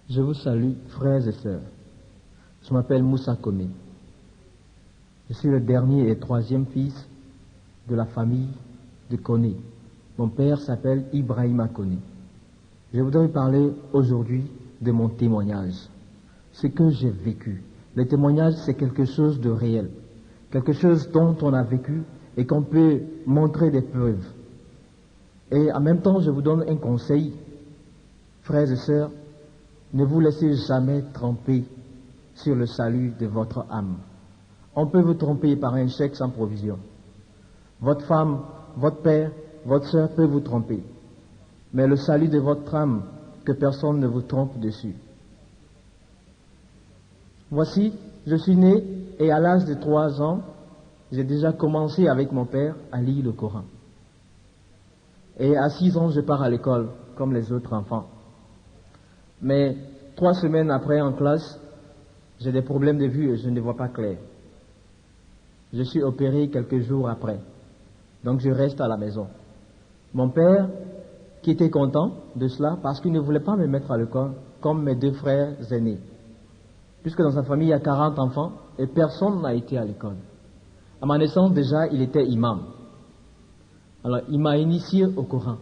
Je vous salue, frères et sœurs. Je m'appelle Moussa Kone. Je suis le dernier et troisième fils de la famille de Kone. Mon père s'appelle Ibrahima Kone. Je voudrais parler aujourd'hui de mon témoignage, ce que j'ai vécu. Le témoignage, c'est quelque chose de réel, quelque chose dont on a vécu et qu'on peut montrer des preuves. Et en même temps, je vous donne un conseil, frères et sœurs, ne vous laissez jamais tromper sur le salut de votre âme. On peut vous tromper par un chèque sans provision. Votre femme, votre père, votre sœur peut vous tromper. Mais le salut de votre âme, que personne ne vous trompe dessus. Voici, je suis né et à l'âge de 3 ans, j'ai déjà commencé avec mon père à lire le Coran. Et à 6 ans, je pars à l'école, comme les autres enfants. Mais 3 semaines après, en classe, j'ai des problèmes de vue et je ne vois pas clair. Je suis opéré quelques jours après. Donc je reste à la maison. Mon père, qui était content de cela, parce qu'il ne voulait pas me mettre à l'école, comme mes 2 frères aînés. Puisque dans sa famille, il y a 40 enfants, et personne n'a été à l'école. À ma naissance, déjà, il était imam. Alors, il m'a initié au Coran.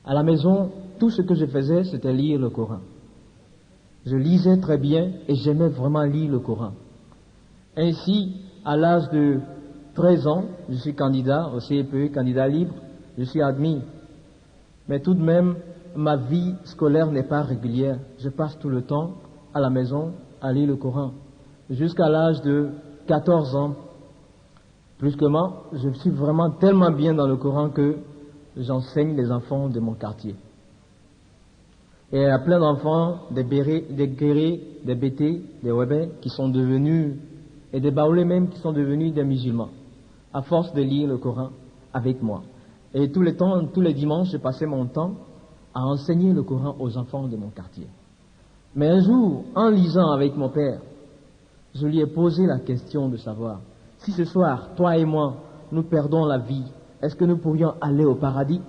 À la maison, tout ce que je faisais, c'était lire le Coran. Je lisais très bien et j'aimais vraiment lire le Coran. Ainsi, à l'âge de 13 ans, je suis candidat au CEPE, candidat libre, je suis admis. Mais tout de même, ma vie scolaire n'est pas régulière. Je passe tout le temps à la maison à lire le Coran. Jusqu'à l'âge de 14 ans, plus que moi, je suis vraiment tellement bien dans le Coran que j'enseigne les enfants de mon quartier. Et il y a plein d'enfants, des guérés, des bétés, des wébés qui sont devenus, et des baoulés même qui sont devenus des musulmans, à force de lire le Coran avec moi. Et tous les dimanches, je passais mon temps à enseigner le Coran aux enfants de mon quartier. Mais un jour, en lisant avec mon père, je lui ai posé la question de savoir, si ce soir, toi et moi, nous perdons la vie, est-ce que nous pourrions aller au paradis?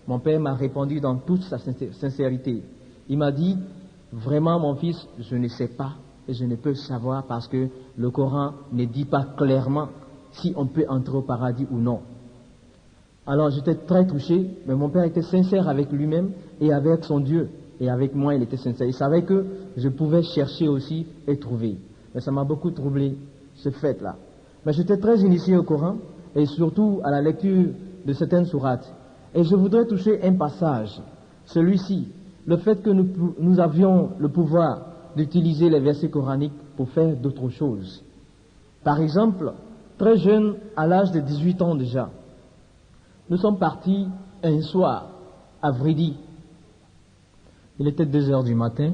Mon père m'a répondu dans toute sa sincérité. Il m'a dit, vraiment mon fils, je ne sais pas et je ne peux savoir parce que le Coran ne dit pas clairement si on peut entrer au paradis ou non. Alors j'étais très touché, mais mon père était sincère avec lui-même et avec son Dieu. Et avec moi, il était sincère. Il savait que je pouvais chercher aussi et trouver. Mais ça m'a beaucoup troublé, ce fait-là. Mais j'étais très initié au Coran et surtout à la lecture de certaines sourates. Et je voudrais toucher un passage, celui-ci, le fait que nous avions le pouvoir d'utiliser les versets coraniques pour faire d'autres choses. Par exemple, très jeune, à l'âge de 18 ans déjà, nous sommes partis un soir à Vridi. Il était 2 heures du matin,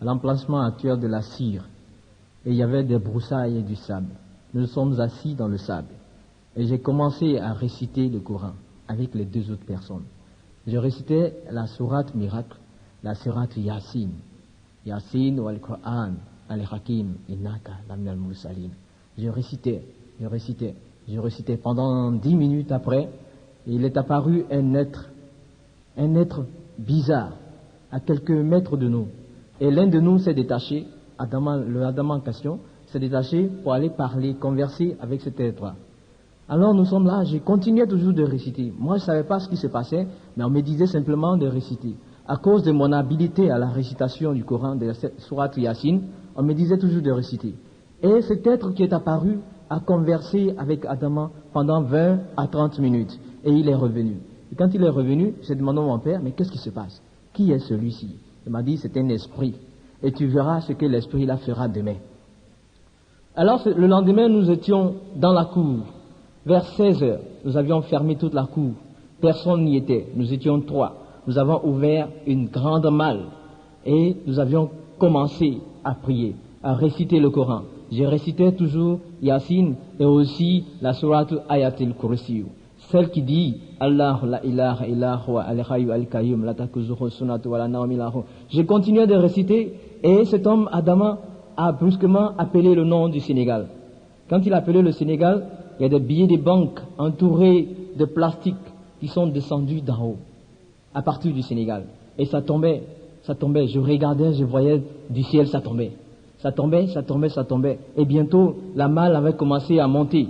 à l'emplacement actuel de la Cire, et il y avait des broussailles et du sable. Nous sommes assis dans le sable, et j'ai commencé à réciter le Coran avec les 2 autres personnes. Je récitais la sourate miracle, la sourate Yasin. Yasin wal Qur'an al-Hakim innaka laminal mursalin. Je récitais. Pendant 10 minutes après, il est apparu un être bizarre, à quelques mètres de nous. Et l'un de nous s'est détaché, le Adam en question, s'est détaché pour aller parler, converser avec cet être-là. Alors nous sommes là, j'ai continué toujours de réciter. Moi je ne savais pas ce qui se passait, mais on me disait simplement de réciter. À cause de mon habileté à la récitation du Coran, de la sourate Yasin, on me disait toujours de réciter. Et cet être qui est apparu a conversé avec Adam pendant 20 à 30 minutes. Et il est revenu. Et quand il est revenu, j'ai demandé à mon père, mais qu'est-ce qui se passe? Qui est celui-ci? Il m'a dit, c'est un esprit. Et tu verras ce que l'esprit là fera demain. Alors le lendemain, nous étions dans la cour. Vers 16 heures, nous avions fermé toute la cour. Personne n'y était. Nous étions 3. Nous avons ouvert une grande malle et nous avions commencé à prier, à réciter le Coran. Je récitais toujours Yasin et aussi la sourate Ayatul Kursi, celle qui dit Allah la ilaha illa huwa al-hayyu al-qayyum la takuzuhu sunnatu wa la nawm lahu. Je continuais de réciter et cet homme Adama a brusquement appelé le nom du Sénégal. Quand il a appelé le Sénégal, il y a des billets de banque entourés de plastique qui sont descendus d'en haut, à partir du Sénégal. Et ça tombait ça tombait. Je regardais, je voyais du ciel, ça tombait. Ça tombait, ça tombait, ça tombait. Et bientôt, la malle avait commencé à monter.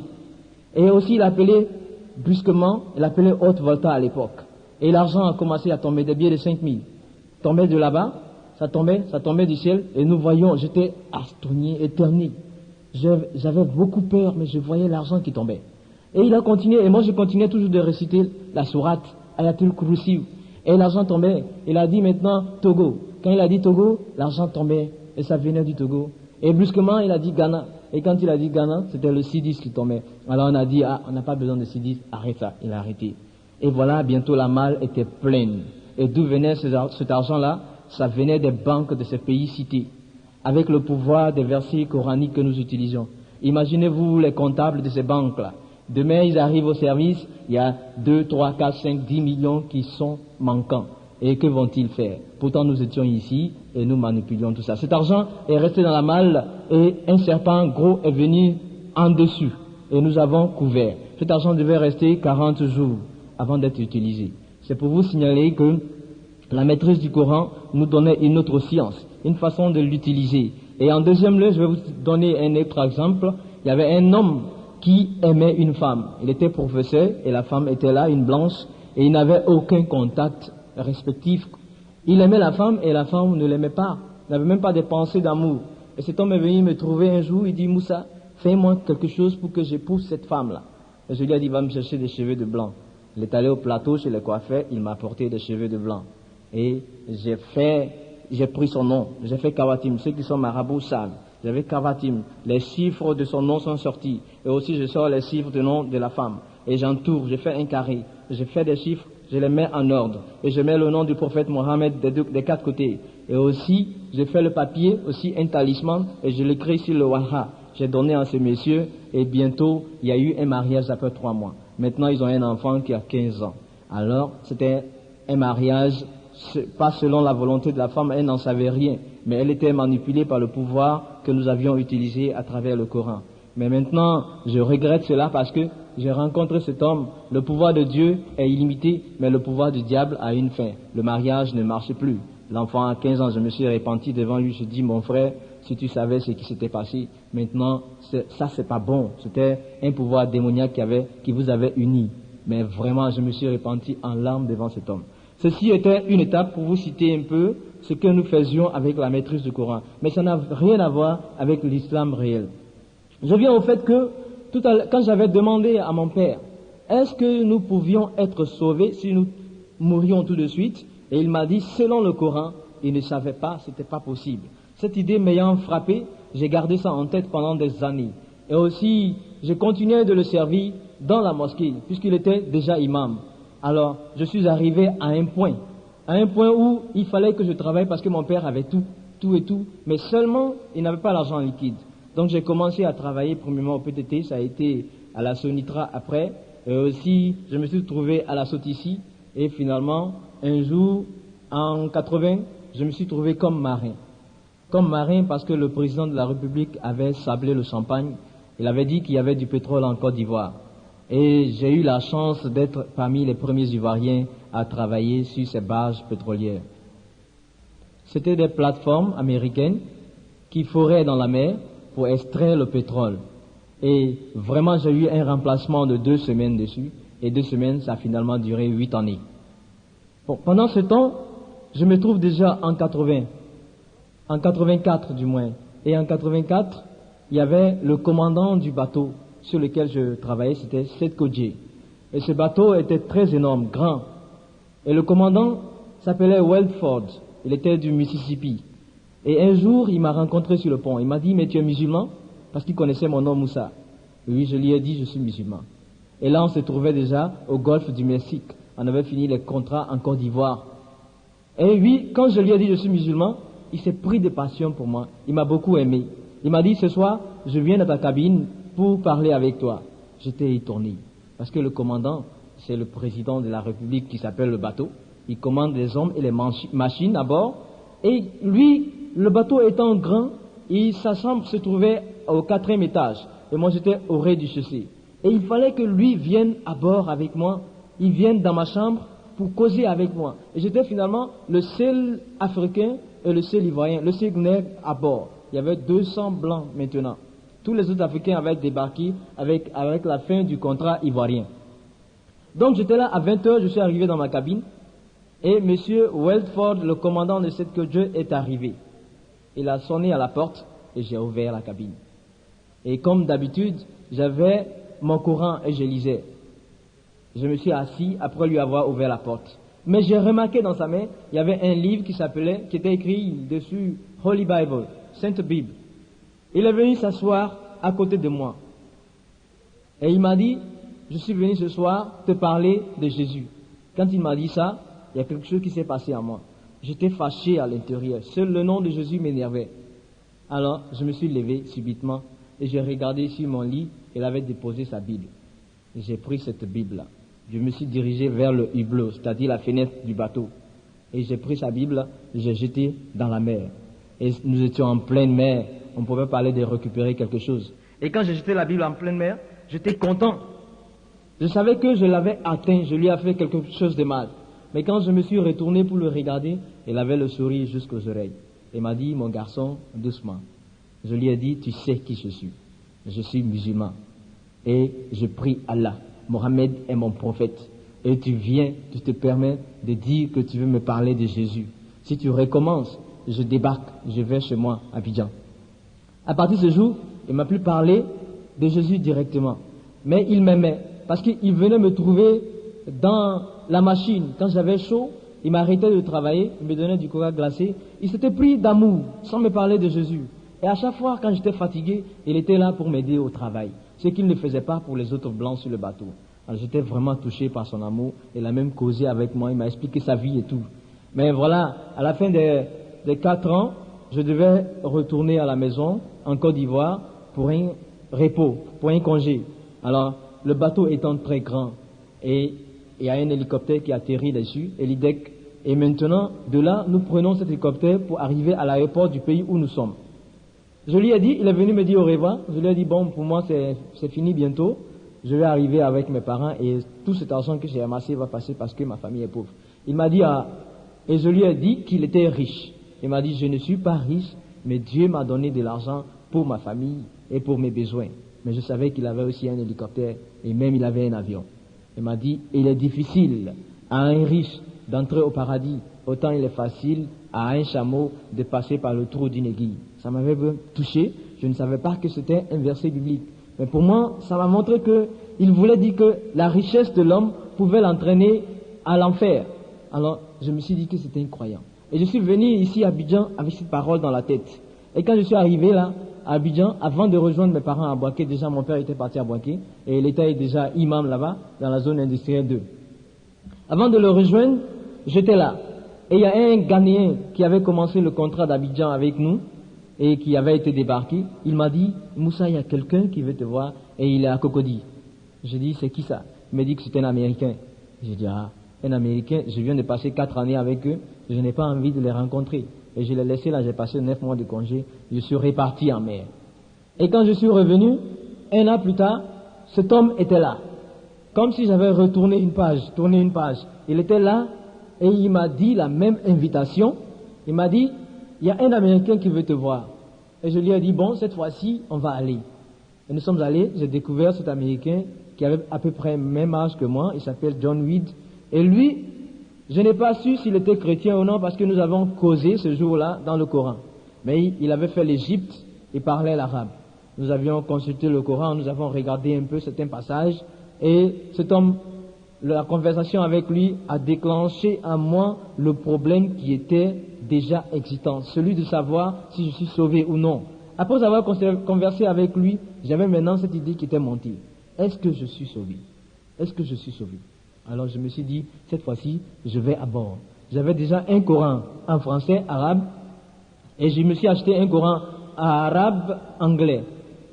Et aussi, il appelait brusquement, il appelait haute volta à l'époque. Et l'argent a commencé à tomber, des billets de 5 000. Tombait de là-bas, ça tombait du ciel. Et nous voyions, j'étais astonné, éterné. J'avais beaucoup peur, mais je voyais l'argent qui tombait. Et il a continué, et moi je continuais toujours de réciter la sourate, Ayatul Kursi. Et l'argent tombait. Il a dit maintenant Togo. Quand il a dit Togo, l'argent tombait. Et ça venait du Togo. Et brusquement, il a dit Ghana. Et quand il a dit Ghana, c'était le Sidis qui tombait. Alors on a dit, on n'a pas besoin de Sidis, arrête ça. Il a arrêté. Et voilà, bientôt la malle était pleine. Et d'où venait cet argent-là? Ça venait des banques de ces pays cités, avec le pouvoir des versets coraniques que nous utilisions. Imaginez-vous les comptables de ces banques-là. Demain, ils arrivent au service, il y a 2, 3, 4, 5, 10 millions qui sont manquants. Et que vont-ils faire? Pourtant, nous étions ici et nous manipulions tout ça. Cet argent est resté dans la malle et un serpent gros est venu en dessus et nous avons couvert. Cet argent devait rester 40 jours avant d'être utilisé. C'est pour vous signaler que la maîtrise du Coran nous donnait une autre science, une façon de l'utiliser. Et en deuxième lieu, je vais vous donner un autre exemple. Il y avait un homme qui aimait une femme. Il était professeur et la femme était là, une blanche, et il n'avait aucun contact respectif. Il aimait la femme et la femme ne l'aimait pas. Il n'avait même pas de pensées d'amour. Et cet homme est venu me trouver un jour, il dit, Moussa, fais-moi quelque chose pour que j'épouse cette femme-là. Et je lui ai dit, va me chercher des cheveux de blanc. Il est allé au plateau chez le coiffeur, il m'a apporté des cheveux de blanc. Et j'ai pris son nom, j'ai fait Kawatim. Ceux qui sont marabouts savent. J'avais Kawatim. Les chiffres de son nom sont sortis. Et aussi je sors les chiffres du nom de la femme. Et j'entoure, je fais un carré. Je fais des chiffres, je les mets en ordre. Et je mets le nom du prophète Mohammed des 4 côtés. Et aussi, je fais le papier, aussi un talisman, et je l'écris sur le waha. J'ai donné à ces messieurs, et bientôt, il y a eu un mariage après 3 mois. Maintenant, ils ont un enfant qui a 15 ans. Alors, c'était un mariage pas selon la volonté de la femme, elle n'en savait rien, mais elle était manipulée par le pouvoir que nous avions utilisé à travers le Coran. Mais maintenant, je regrette cela parce que j'ai rencontré cet homme. Le pouvoir de Dieu est illimité, mais le pouvoir du diable a une fin. Le mariage ne marche plus. L'enfant a 15 ans, je me suis repenti devant lui, je dis, mon frère, si tu savais ce qui s'était passé, maintenant, ça c'est pas bon. C'était un pouvoir démoniaque qui vous avait unis. Mais vraiment, je me suis repenti en larmes devant cet homme. Ceci était une étape pour vous citer un peu ce que nous faisions avec la maîtrise du Coran. Mais ça n'a rien à voir avec l'islam réel. Je viens au fait que, quand j'avais demandé à mon père, est-ce que nous pouvions être sauvés si nous mourions tout de suite? Et il m'a dit, selon le Coran, il ne savait pas, c'était pas possible. Cette idée m'ayant frappé, j'ai gardé ça en tête pendant des années. Et aussi, j'ai continué de le servir dans la mosquée, puisqu'il était déjà imam. Alors, je suis arrivé à un point où il fallait que je travaille parce que mon père avait tout, mais seulement, il n'avait pas l'argent liquide. Donc, j'ai commencé à travailler premièrement au PTT, ça a été à la Sonitra après, et aussi, je me suis trouvé à la Sotici, et finalement, un jour, en 80, je me suis trouvé comme marin. Comme marin parce que le président de la République avait sablé le champagne, il avait dit qu'il y avait du pétrole en Côte d'Ivoire. Et j'ai eu la chance d'être parmi les premiers Ivoiriens à travailler sur ces barges pétrolières. C'était des plateformes américaines qui foraient dans la mer pour extraire le pétrole. Et vraiment, j'ai eu un remplacement de 2 semaines dessus. Et 2 semaines, ça a finalement duré 8 années. Bon, pendant ce temps, je me trouve déjà en 80. En 84 du moins. Et en 84, il y avait le commandant du bateau sur lequel je travaillais, c'était Seth Kodje. Et ce bateau était très énorme, grand. Et le commandant s'appelait Welford. Il était du Mississippi. Et un jour, il m'a rencontré sur le pont. Il m'a dit, mais tu es musulman? Parce qu'il connaissait mon nom Moussa. Oui, je lui ai dit, je suis musulman. Et là, on se trouvait déjà au golfe du Mexique. On avait fini les contrats en Côte d'Ivoire. Et oui, quand je lui ai dit, je suis musulman, il s'est pris de passion pour moi. Il m'a beaucoup aimé. Il m'a dit, ce soir, je viens dans ta cabine pour parler avec toi. J'étais étonné. Parce que le commandant, c'est le président de la République qui s'appelle le bateau. Il commande les hommes et les machines à bord. Et lui, le bateau étant grand, sa chambre se trouvait au 4e étage. Et moi, j'étais au rez-du-chaussée. Et il fallait que lui vienne à bord avec moi. Il vienne dans ma chambre pour causer avec moi. Et j'étais finalement le seul Africain et le seul Ivoirien, le seul nègre à bord. Il y avait 200 blancs maintenant. Tous les autres Africains avaient débarqué avec la fin du contrat ivoirien. Donc j'étais là à 20h, je suis arrivé dans ma cabine et M. Weltford, le commandant de cette côte est arrivé. Il a sonné à la porte et j'ai ouvert la cabine. Et comme d'habitude, j'avais mon Coran et je lisais. Je me suis assis après lui avoir ouvert la porte. Mais j'ai remarqué dans sa main, il y avait un livre qui était écrit dessus Holy Bible, Sainte Bible. Il est venu s'asseoir à côté de moi. Et il m'a dit, je suis venu ce soir te parler de Jésus. Quand il m'a dit ça, il y a quelque chose qui s'est passé en moi. J'étais fâché à l'intérieur. Seul le nom de Jésus m'énervait. Alors, je me suis levé subitement et j'ai regardé sur mon lit. Il avait déposé sa Bible. Et j'ai pris cette Bible-là. Je me suis dirigé vers le hublot, c'est-à-dire la fenêtre du bateau. Et j'ai pris sa Bible, j'ai jeté dans la mer. Et nous étions en pleine mer. On pouvait parler de récupérer quelque chose. Et quand j'ai jeté la Bible en pleine mer, j'étais content. Je savais que je l'avais atteint, je lui ai fait quelque chose de mal. Mais quand je me suis retourné pour le regarder, il avait le sourire jusqu'aux oreilles. Il m'a dit, mon garçon, doucement. Je lui ai dit, tu sais qui je suis. Je suis musulman. Et je prie Allah. Mohammed est mon prophète. Et tu te permets de dire que tu veux me parler de Jésus. Si tu recommences, je débarque, je vais chez moi à Abidjan. À partir de ce jour, il m'a plus parlé de Jésus directement. Mais il m'aimait. Parce qu'il venait me trouver dans la machine. Quand j'avais chaud, il m'arrêtait de travailler, il me donnait du coca glacé. Il s'était pris d'amour, sans me parler de Jésus. Et à chaque fois, quand j'étais fatigué, il était là pour m'aider au travail. Ce qu'il ne faisait pas pour les autres blancs sur le bateau. Alors j'étais vraiment touché par son amour. Il a même causé avec moi, il m'a expliqué sa vie et tout. Mais voilà, à la fin des 4 ans, je devais retourner à la maison, en Côte d'Ivoire, pour un repos, pour un congé. Alors, le bateau étant très grand, et il y a un hélicoptère qui atterrit dessus, Helidec. Et maintenant, de là, nous prenons cet hélicoptère pour arriver à l'aéroport du pays où nous sommes. Je lui ai dit, il est venu me dire au revoir. Je lui ai dit, bon, pour moi, c'est fini bientôt. Je vais arriver avec mes parents et tout cet argent que j'ai amassé va passer parce que ma famille est pauvre. Il m'a dit, et je lui ai dit qu'il était riche. Il m'a dit, je ne suis pas riche, mais Dieu m'a donné de l'argent pour ma famille et pour mes besoins. Mais je savais qu'il avait aussi un hélicoptère et même il avait un avion. Il m'a dit, il est difficile à un riche d'entrer au paradis, autant il est facile à un chameau de passer par le trou d'une aiguille. Ça m'avait touché, je ne savais pas que c'était un verset biblique. Mais pour moi, ça m'a montré qu'il voulait dire que la richesse de l'homme pouvait l'entraîner à l'enfer. Alors, je me suis dit que c'était incroyable. Et je suis venu ici à Abidjan avec cette parole dans la tête. Et quand je suis arrivé là, à Abidjan, avant de rejoindre mes parents à Boaké, déjà mon père était parti à Boaké, et il était déjà imam là-bas, dans la zone industrielle 2. Avant de le rejoindre, j'étais là. Et il y a un Ghanéen qui avait commencé le contrat d'Abidjan avec nous, et qui avait été débarqué. Il m'a dit, Moussa, il y a quelqu'un qui veut te voir, et il est à Cocody. J'ai dit, c'est qui ça? Il m'a dit que c'était un Américain. J'ai dit, un Américain, je viens de passer 4 années avec eux, je n'ai pas envie de les rencontrer. Et je l'ai laissé là, j'ai passé 9 mois de congé, je suis reparti en mer. Et quand je suis revenu, 1 an plus tard, cet homme était là. Comme si j'avais retourné une page, tourné une page. Il était là, et il m'a dit la même invitation. Il m'a dit, il y a un Américain qui veut te voir. Et je lui ai dit, bon, cette fois-ci, on va aller. Et nous sommes allés, j'ai découvert cet Américain qui avait à peu près le même âge que moi, il s'appelle John Weed. Et lui, je n'ai pas su s'il était chrétien ou non parce que nous avons causé ce jour-là dans le Coran. Mais il avait fait l'Égypte, il parlait l'arabe. Nous avions consulté le Coran, nous avons regardé un peu certains passages et cet homme, la conversation avec lui a déclenché en moi le problème qui était déjà existant, celui de savoir si je suis sauvé ou non. Après avoir conversé avec lui, j'avais maintenant cette idée qui était montée. Est-ce que je suis sauvé? Est-ce que je suis sauvé? Alors je me suis dit, cette fois-ci, je vais à bord. J'avais déjà un Coran en français, arabe, et je me suis acheté un Coran arabe, anglais.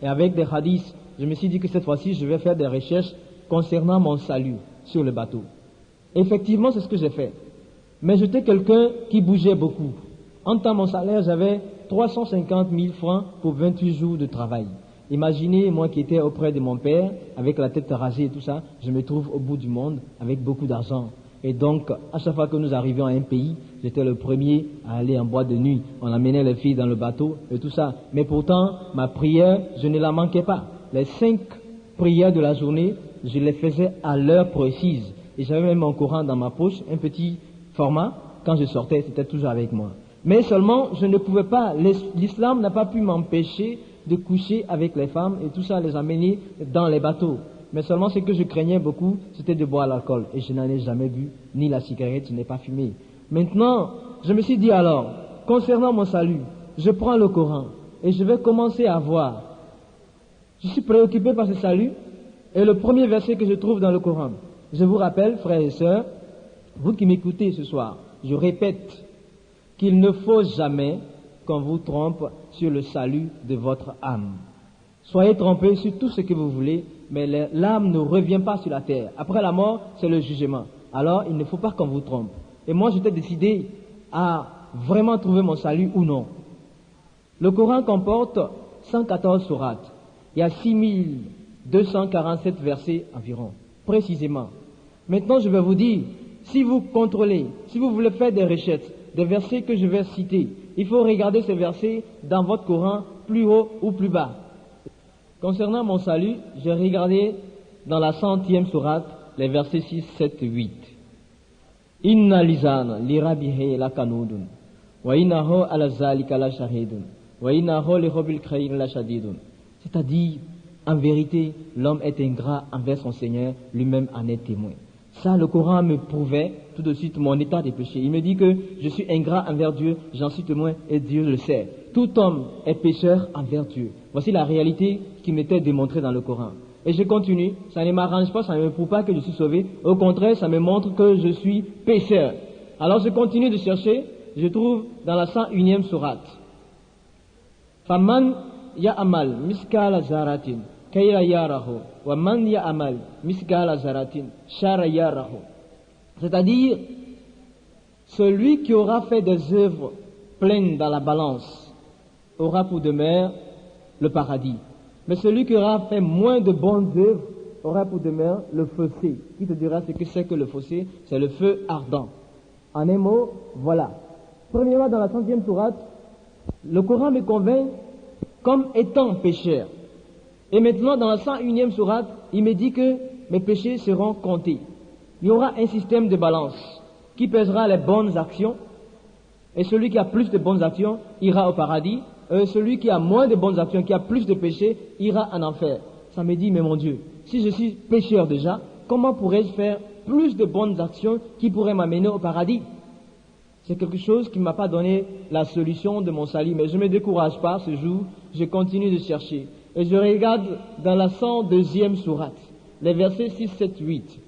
Et avec des hadiths, je me suis dit que cette fois-ci, je vais faire des recherches concernant mon salut sur le bateau. Effectivement, c'est ce que j'ai fait. Mais j'étais quelqu'un qui bougeait beaucoup. En temps, mon salaire, j'avais 350 000 francs pour 28 jours de travail. Imaginez, moi qui étais auprès de mon père, avec la tête rasée et tout ça, je me trouve au bout du monde avec beaucoup d'argent. Et donc, à chaque fois que nous arrivions à un pays, j'étais le premier à aller en boîte de nuit. On amenait les filles dans le bateau et tout ça. Mais pourtant, ma prière, je ne la manquais pas. Les 5 prières de la journée, je les faisais à l'heure précise. Et j'avais même mon Coran dans ma poche, un petit format. Quand je sortais, c'était toujours avec moi. Mais seulement, je ne pouvais pas, l'islam n'a pas pu m'empêcher de coucher avec les femmes et tout ça, les amener dans les bateaux. Mais seulement ce que je craignais beaucoup, c'était de boire l'alcool. Et je n'en ai jamais bu, ni la cigarette, je n'ai pas fumé. Maintenant, je me suis dit alors, concernant mon salut, je prends le Coran et je vais commencer à voir. Je suis préoccupé par ce salut et le premier verset que je trouve dans le Coran. Je vous rappelle, frères et sœurs, vous qui m'écoutez ce soir, je répète qu'il ne faut jamais qu'on vous trompe sur le salut de votre âme. Soyez trompés sur tout ce que vous voulez, mais l'âme ne revient pas sur la terre. Après la mort, c'est le jugement. Alors, il ne faut pas qu'on vous trompe. Et moi, j'étais décidé à vraiment trouver mon salut ou non. Le Coran comporte 114 sourates. Il y a 6247 versets environ, précisément. Maintenant, je vais vous dire, si vous contrôlez, si vous voulez faire des recherches, des versets que je vais citer, il faut regarder ces versets dans votre Coran, plus haut ou plus bas. Concernant mon salut, j'ai regardé dans la 100e sourate, les versets 6, 7, 8. Inna lisana lirabihi la kanudun, wa innahu ala zalika la shahidun, wa innahu li hubbil khayr la shadidun. C'est-à-dire, en vérité, l'homme est ingrat envers son Seigneur, lui-même en est témoin. Ça, le Coran me prouvait tout de suite mon état de péché. Il me dit que je suis ingrat envers Dieu, j'en suis témoin et Dieu le sait. Tout homme est pécheur envers Dieu. Voici la réalité qui m'était démontrée dans le Coran. Et je continue, ça ne m'arrange pas, ça ne me prouve pas que je suis sauvé. Au contraire, ça me montre que je suis pécheur. Alors je continue de chercher, je trouve dans la 101e sourate. Faman ya'amal miskala zaratin kayra yarahu wa man ya'amal miskala zaratin shara yarahu. C'est-à-dire, celui qui aura fait des œuvres pleines dans la balance aura pour demeure le paradis. Mais celui qui aura fait moins de bonnes œuvres aura pour demeure le fossé. Qui te dira ce que c'est que le fossé? C'est le feu ardent. En un mot, voilà. Premièrement, dans la 100e sourate, le Coran me convainc comme étant pécheur. Et maintenant, dans la 101e sourate, il me dit que mes péchés seront comptés. Il y aura un système de balance qui pèsera les bonnes actions. Et celui qui a plus de bonnes actions ira au paradis. Celui qui a moins de bonnes actions, qui a plus de péchés, ira en enfer. Ça me dit, mais mon Dieu, si je suis pécheur déjà, comment pourrais-je faire plus de bonnes actions qui pourraient m'amener au paradis? C'est quelque chose qui ne m'a pas donné la solution de mon salut, mais je ne me décourage pas ce jour, je continue de chercher. Et je regarde dans la 102e sourate, les versets 6, 7, 8.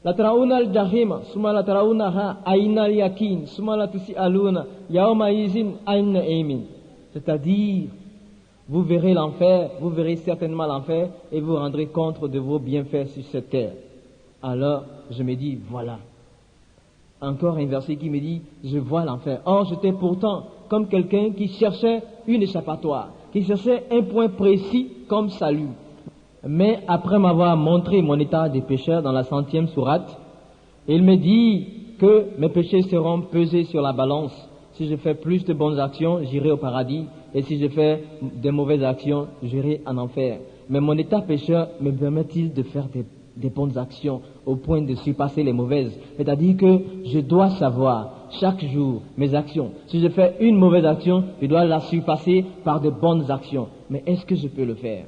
La tarauna al-jahima, summa la tarawunaha ayna al-yakin, summa la tusi'aluna yawma izin ayna aimin. C'est-à-dire, vous verrez l'enfer, vous verrez certainement l'enfer et vous rendrez compte de vos bienfaits sur cette terre. Alors, je me dis, voilà. Encore un verset qui me dit, je vois l'enfer. Or, j'étais pourtant comme quelqu'un qui cherchait une échappatoire, qui cherchait un point précis comme salut. Mais après m'avoir montré mon état de pécheur dans la 100e sourate, il me dit que mes péchés seront pesés sur la balance. Si je fais plus de bonnes actions, j'irai au paradis. Et si je fais de mauvaises actions, j'irai en enfer. Mais mon état pécheur me permet-il de faire des bonnes actions au point de surpasser les mauvaises? C'est-à-dire que je dois savoir chaque jour mes actions. Si je fais une mauvaise action, je dois la surpasser par de bonnes actions. Mais est-ce que je peux le faire?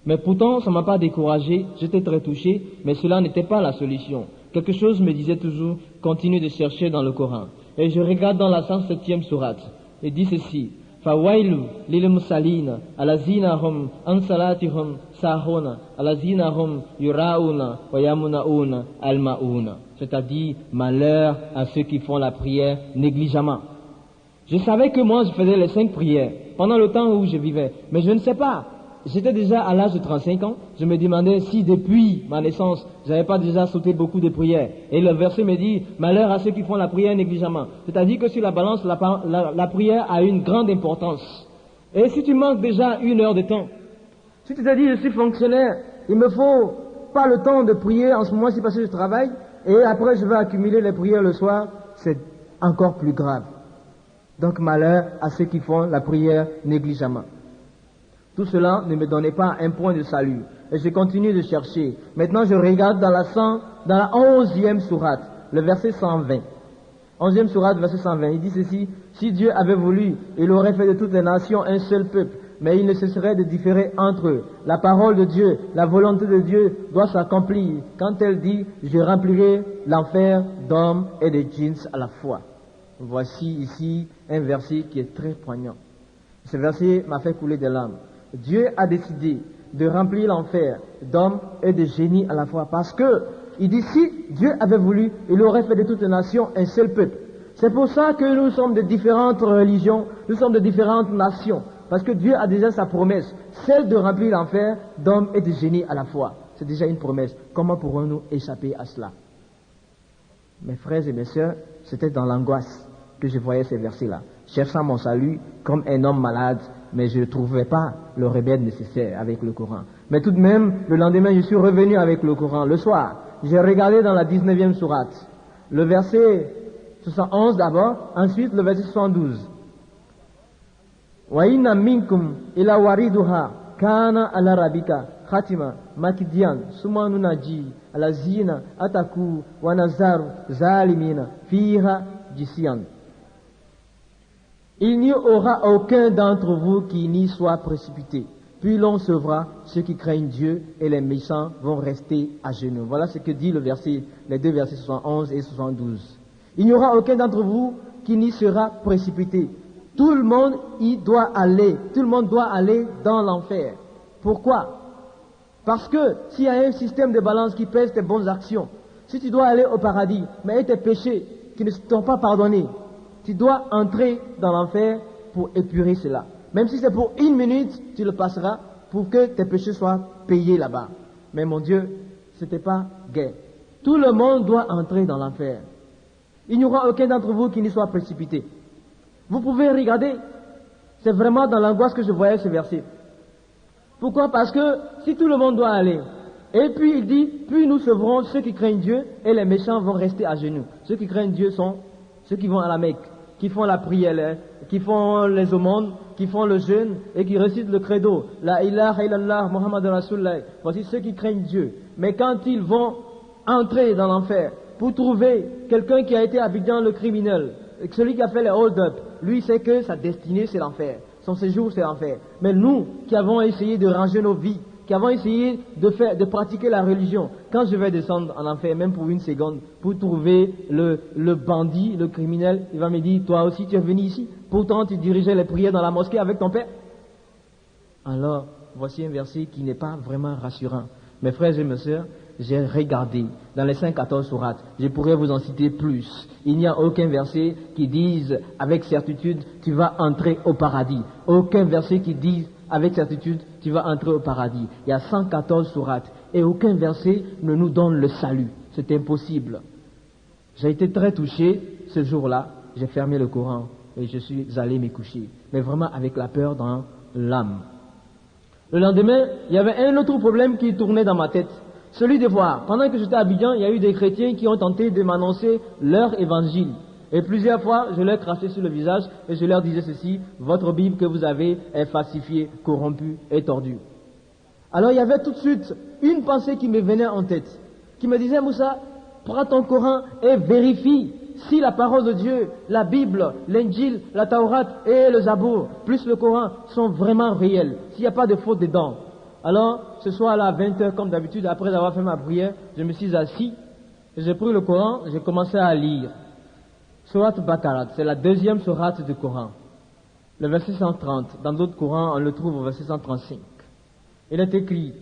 Mais pourtant, ça ne m'a pas découragé, j'étais très touché, mais cela n'était pas la solution. Quelque chose me disait toujours, continue de chercher dans le Coran. Et je regarde dans la 107e sourate, et dit ceci, Fawailu lil musalina, alazina hum an salatihum sahuna, alazina hum yurauna, wa yamunauna almauna. C'est-à-dire, malheur à ceux qui font la prière négligemment. Je savais que moi, je faisais les 5 prières, pendant le temps où je vivais, mais je ne sais pas. J'étais déjà à l'âge de 35 ans, je me demandais si depuis ma naissance, j'avais pas déjà sauté beaucoup de prières. Et le verset me dit, malheur à ceux qui font la prière négligemment. C'est-à-dire que sur la balance, la prière a une grande importance. Et si tu manques déjà 1 heure de temps, si tu te dis, je suis fonctionnaire, il me faut pas le temps de prier en ce moment-ci parce que je travaille, et après je vais accumuler les prières le soir, c'est encore plus grave. Donc malheur à ceux qui font la prière négligemment. Tout cela ne me donnait pas un point de salut. Et je continue de chercher. Maintenant je regarde dans la 11e sourate, le verset 120. 11e sourate, verset 120. Il dit ceci: si Dieu avait voulu, il aurait fait de toutes les nations un seul peuple, mais il ne cesserait de différer entre eux. La parole de Dieu, la volonté de Dieu doit s'accomplir quand elle dit: je remplirai l'enfer d'hommes et de djinns à la fois. Voici ici un verset qui est très poignant. Ce verset m'a fait couler des larmes. Dieu a décidé de remplir l'enfer d'hommes et de génies à la fois, parce que il dit, si Dieu avait voulu, il aurait fait de toutes les nations un seul peuple. C'est pour ça que nous sommes de différentes religions, nous sommes de différentes nations, parce que Dieu a déjà sa promesse, celle de remplir l'enfer d'hommes et de génies à la fois. C'est déjà une promesse. Comment pourrons-nous échapper à cela? Mes frères et mes sœurs, c'était dans l'angoisse que je voyais ces versets-là, cherchant mon salut comme un homme malade, mais je ne trouvais pas le remède nécessaire avec le Coran. Mais tout de même, le lendemain, je suis revenu avec le Coran. Le soir, j'ai regardé dans la 19e sourate, le verset 71 d'abord, ensuite le verset 72. Wa inna minkum ila wariduha kana ala rabbika khatima makidian sumanunaji ala zina ataku wa nazaru zalimina fiha jisian. Il n'y aura aucun d'entre vous qui n'y soit précipité. Puis l'on sauvera ceux qui craignent Dieu et les méchants vont rester à genoux. Voilà ce que dit les deux versets 71 et 72. Il n'y aura aucun d'entre vous qui n'y sera précipité. Tout le monde y doit aller. Tout le monde doit aller dans l'enfer. Pourquoi? Parce que s'il y a un système de balance qui pèse tes bonnes actions, si tu dois aller au paradis, mais tes péchés qui ne t'ont pas pardonné, tu dois entrer dans l'enfer pour épurer cela. Même si c'est pour 1 minute, tu le passeras pour que tes péchés soient payés là-bas. Mais mon Dieu, c'était pas gai. Tout le monde doit entrer dans l'enfer. Il n'y aura aucun d'entre vous qui n'y soit précipité. Vous pouvez regarder, c'est vraiment dans l'angoisse que je voyais ce verset. Pourquoi? Parce que si tout le monde doit aller, et puis il dit, puis nous sauverons ceux qui craignent Dieu et les méchants vont rester à genoux. Ceux qui craignent Dieu sont ceux qui vont à la Mecque, qui font la prière, qui font les aumônes, qui font le jeûne et qui récitent le credo. La ilaha illallah Muhammad Rasulullah. Voici ceux qui craignent Dieu. Mais quand ils vont entrer dans l'enfer pour trouver quelqu'un qui a été Abidjan le criminel, celui qui a fait les hold-up, lui sait que sa destinée c'est l'enfer. Son séjour c'est l'enfer. Mais nous qui avons essayé de ranger nos vies, qui avons essayé de pratiquer la religion, quand je vais descendre en enfer, même pour 1 seconde, pour trouver le bandit, le criminel, il va me dire, toi aussi tu es venu ici, pourtant tu dirigeais les prières dans la mosquée avec ton père. Alors, voici un verset qui n'est pas vraiment rassurant. Mes frères et mes sœurs, j'ai regardé dans les 5-14 sourates, je pourrais vous en citer plus. Il n'y a aucun verset qui dise avec certitude, tu vas entrer au paradis. Aucun verset qui dise avec certitude, tu vas entrer au paradis. Il y a 114 sourates et aucun verset ne nous donne le salut. C'est impossible. J'ai été très touché ce jour-là. J'ai fermé le Coran et je suis allé me coucher. Mais vraiment avec la peur dans l'âme. Le lendemain, il y avait un autre problème qui tournait dans ma tête. Celui de voir, pendant que j'étais à Abidjan, il y a eu des chrétiens qui ont tenté de m'annoncer leur évangile. Et plusieurs fois, je leur crachais sur le visage et je leur disais ceci, votre Bible que vous avez est falsifiée, corrompue et tordue. Alors il y avait tout de suite une pensée qui me venait en tête, qui me disait, Moussa, prends ton Coran et vérifie si la parole de Dieu, la Bible, l'Injil, la Taurat et le Zabour, plus le Coran, sont vraiment réels, s'il n'y a pas de faute dedans. Alors, ce soir-là, à 20h, comme d'habitude, après avoir fait ma prière, je me suis assis, j'ai pris le Coran, j'ai commencé à lire. Surat Baqarah, c'est la 2e sourate du Coran. Le verset 130, dans d'autres Corans, on le trouve au verset 135. Il est écrit,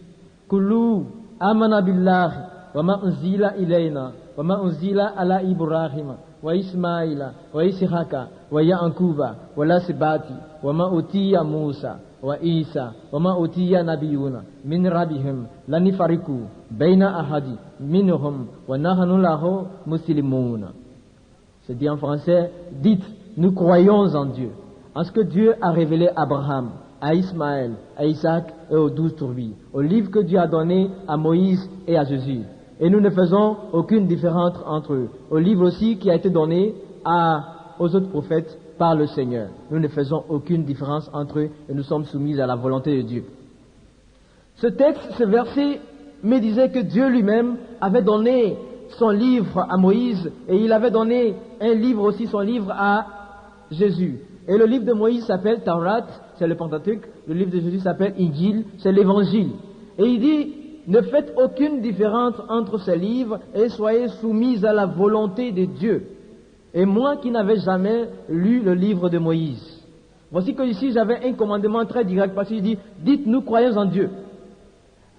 Kullu amana billahi wa ma unzila ilayna wa ma unzila ala Ibrahim wa Ismaila wa Ishaqa wa Yaquba wa lasbati wa ma utiya Musa wa Isa wa ma utiya nabiyuna min rabbihim la nufariqu baina ahadi minhum wa nahnu lahu muslimun. C'est dit en français, dites, nous croyons en Dieu, en ce que Dieu a révélé à Abraham, à Ismaël, à Isaac et aux 12 tribus, au livre que Dieu a donné à Moïse et à Jésus. Et nous ne faisons aucune différence entre eux. Au livre aussi qui a été donné aux autres prophètes par le Seigneur. Nous ne faisons aucune différence entre eux et nous sommes soumis à la volonté de Dieu. Ce texte, ce verset me disait que Dieu lui-même avait donné son livre à Moïse et il avait donné un livre aussi, son livre à Jésus. Et le livre de Moïse s'appelle Taurat, c'est le Pentateuque. Le livre de Jésus s'appelle Injil, c'est l'Évangile. Et il dit, ne faites aucune différence entre ces livres et soyez soumis à la volonté de Dieu. Et moi qui n'avais jamais lu le livre de Moïse, voici que ici j'avais un commandement très direct parce qu'il dit, dites nous croyons en Dieu.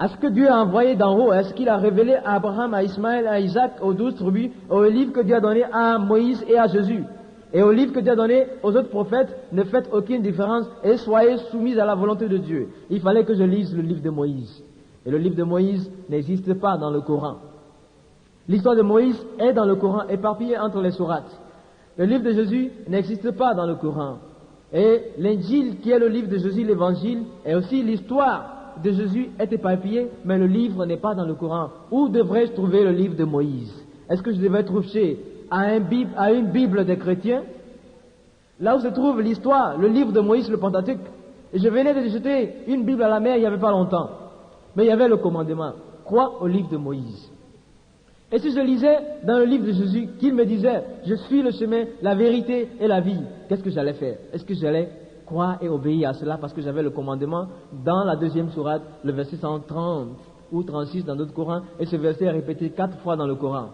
Est-ce que Dieu a envoyé d'en haut? Est-ce qu'il a révélé à Abraham, à Ismaël, à Isaac, aux 12 tribus, au livre que Dieu a donné à Moïse et à Jésus? Et au livre que Dieu a donné aux autres prophètes, ne faites aucune différence et soyez soumis à la volonté de Dieu. Il fallait que je lise le livre de Moïse. Et le livre de Moïse n'existe pas dans le Coran. L'histoire de Moïse est dans le Coran, éparpillée entre les sourates. Le livre de Jésus n'existe pas dans le Coran. Et l'Injil, qui est le livre de Jésus, l'Évangile, et aussi l'histoire de Jésus est éparpillée, mais le livre n'est pas dans le Coran. Où devrais-je trouver le livre de Moïse? Est-ce que je devais trouver à une Bible des chrétiens? Là où se trouve l'histoire, le livre de Moïse, le Pentateuque. Et je venais de jeter une Bible à la mer il n'y avait pas longtemps. Mais il y avait le commandement. Crois au livre de Moïse. Et si je lisais dans le livre de Jésus qu'il me disait, je suis le chemin, la vérité et la vie, qu'est-ce que j'allais faire? Est-ce que j'allais croire et obéir à cela parce que j'avais le commandement dans la deuxième sourate, le verset 130 ou 36 dans d'autres Corans, et ce verset est répété 4 fois dans le Coran.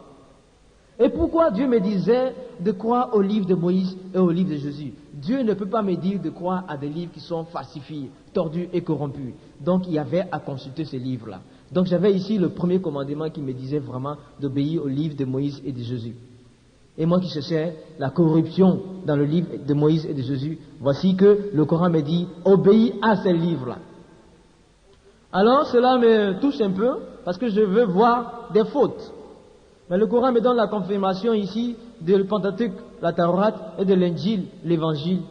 Et pourquoi Dieu me disait de croire au livre de Moïse et au livre de Jésus? Dieu ne peut pas me dire de croire à des livres qui sont falsifiés, tordus et corrompus. Donc il y avait à consulter ces livres-là. Donc j'avais ici le premier commandement qui me disait vraiment d'obéir au livre de Moïse et de Jésus. Et moi qui cherchais la corruption dans le livre de Moïse et de Jésus, voici que le Coran me dit, obéis à ces livres-là. Alors cela me touche un peu, parce que je veux voir des fautes. Mais le Coran me donne la confirmation ici de le Pentateuque, la Taurat et de l'Injil, l'Évangile,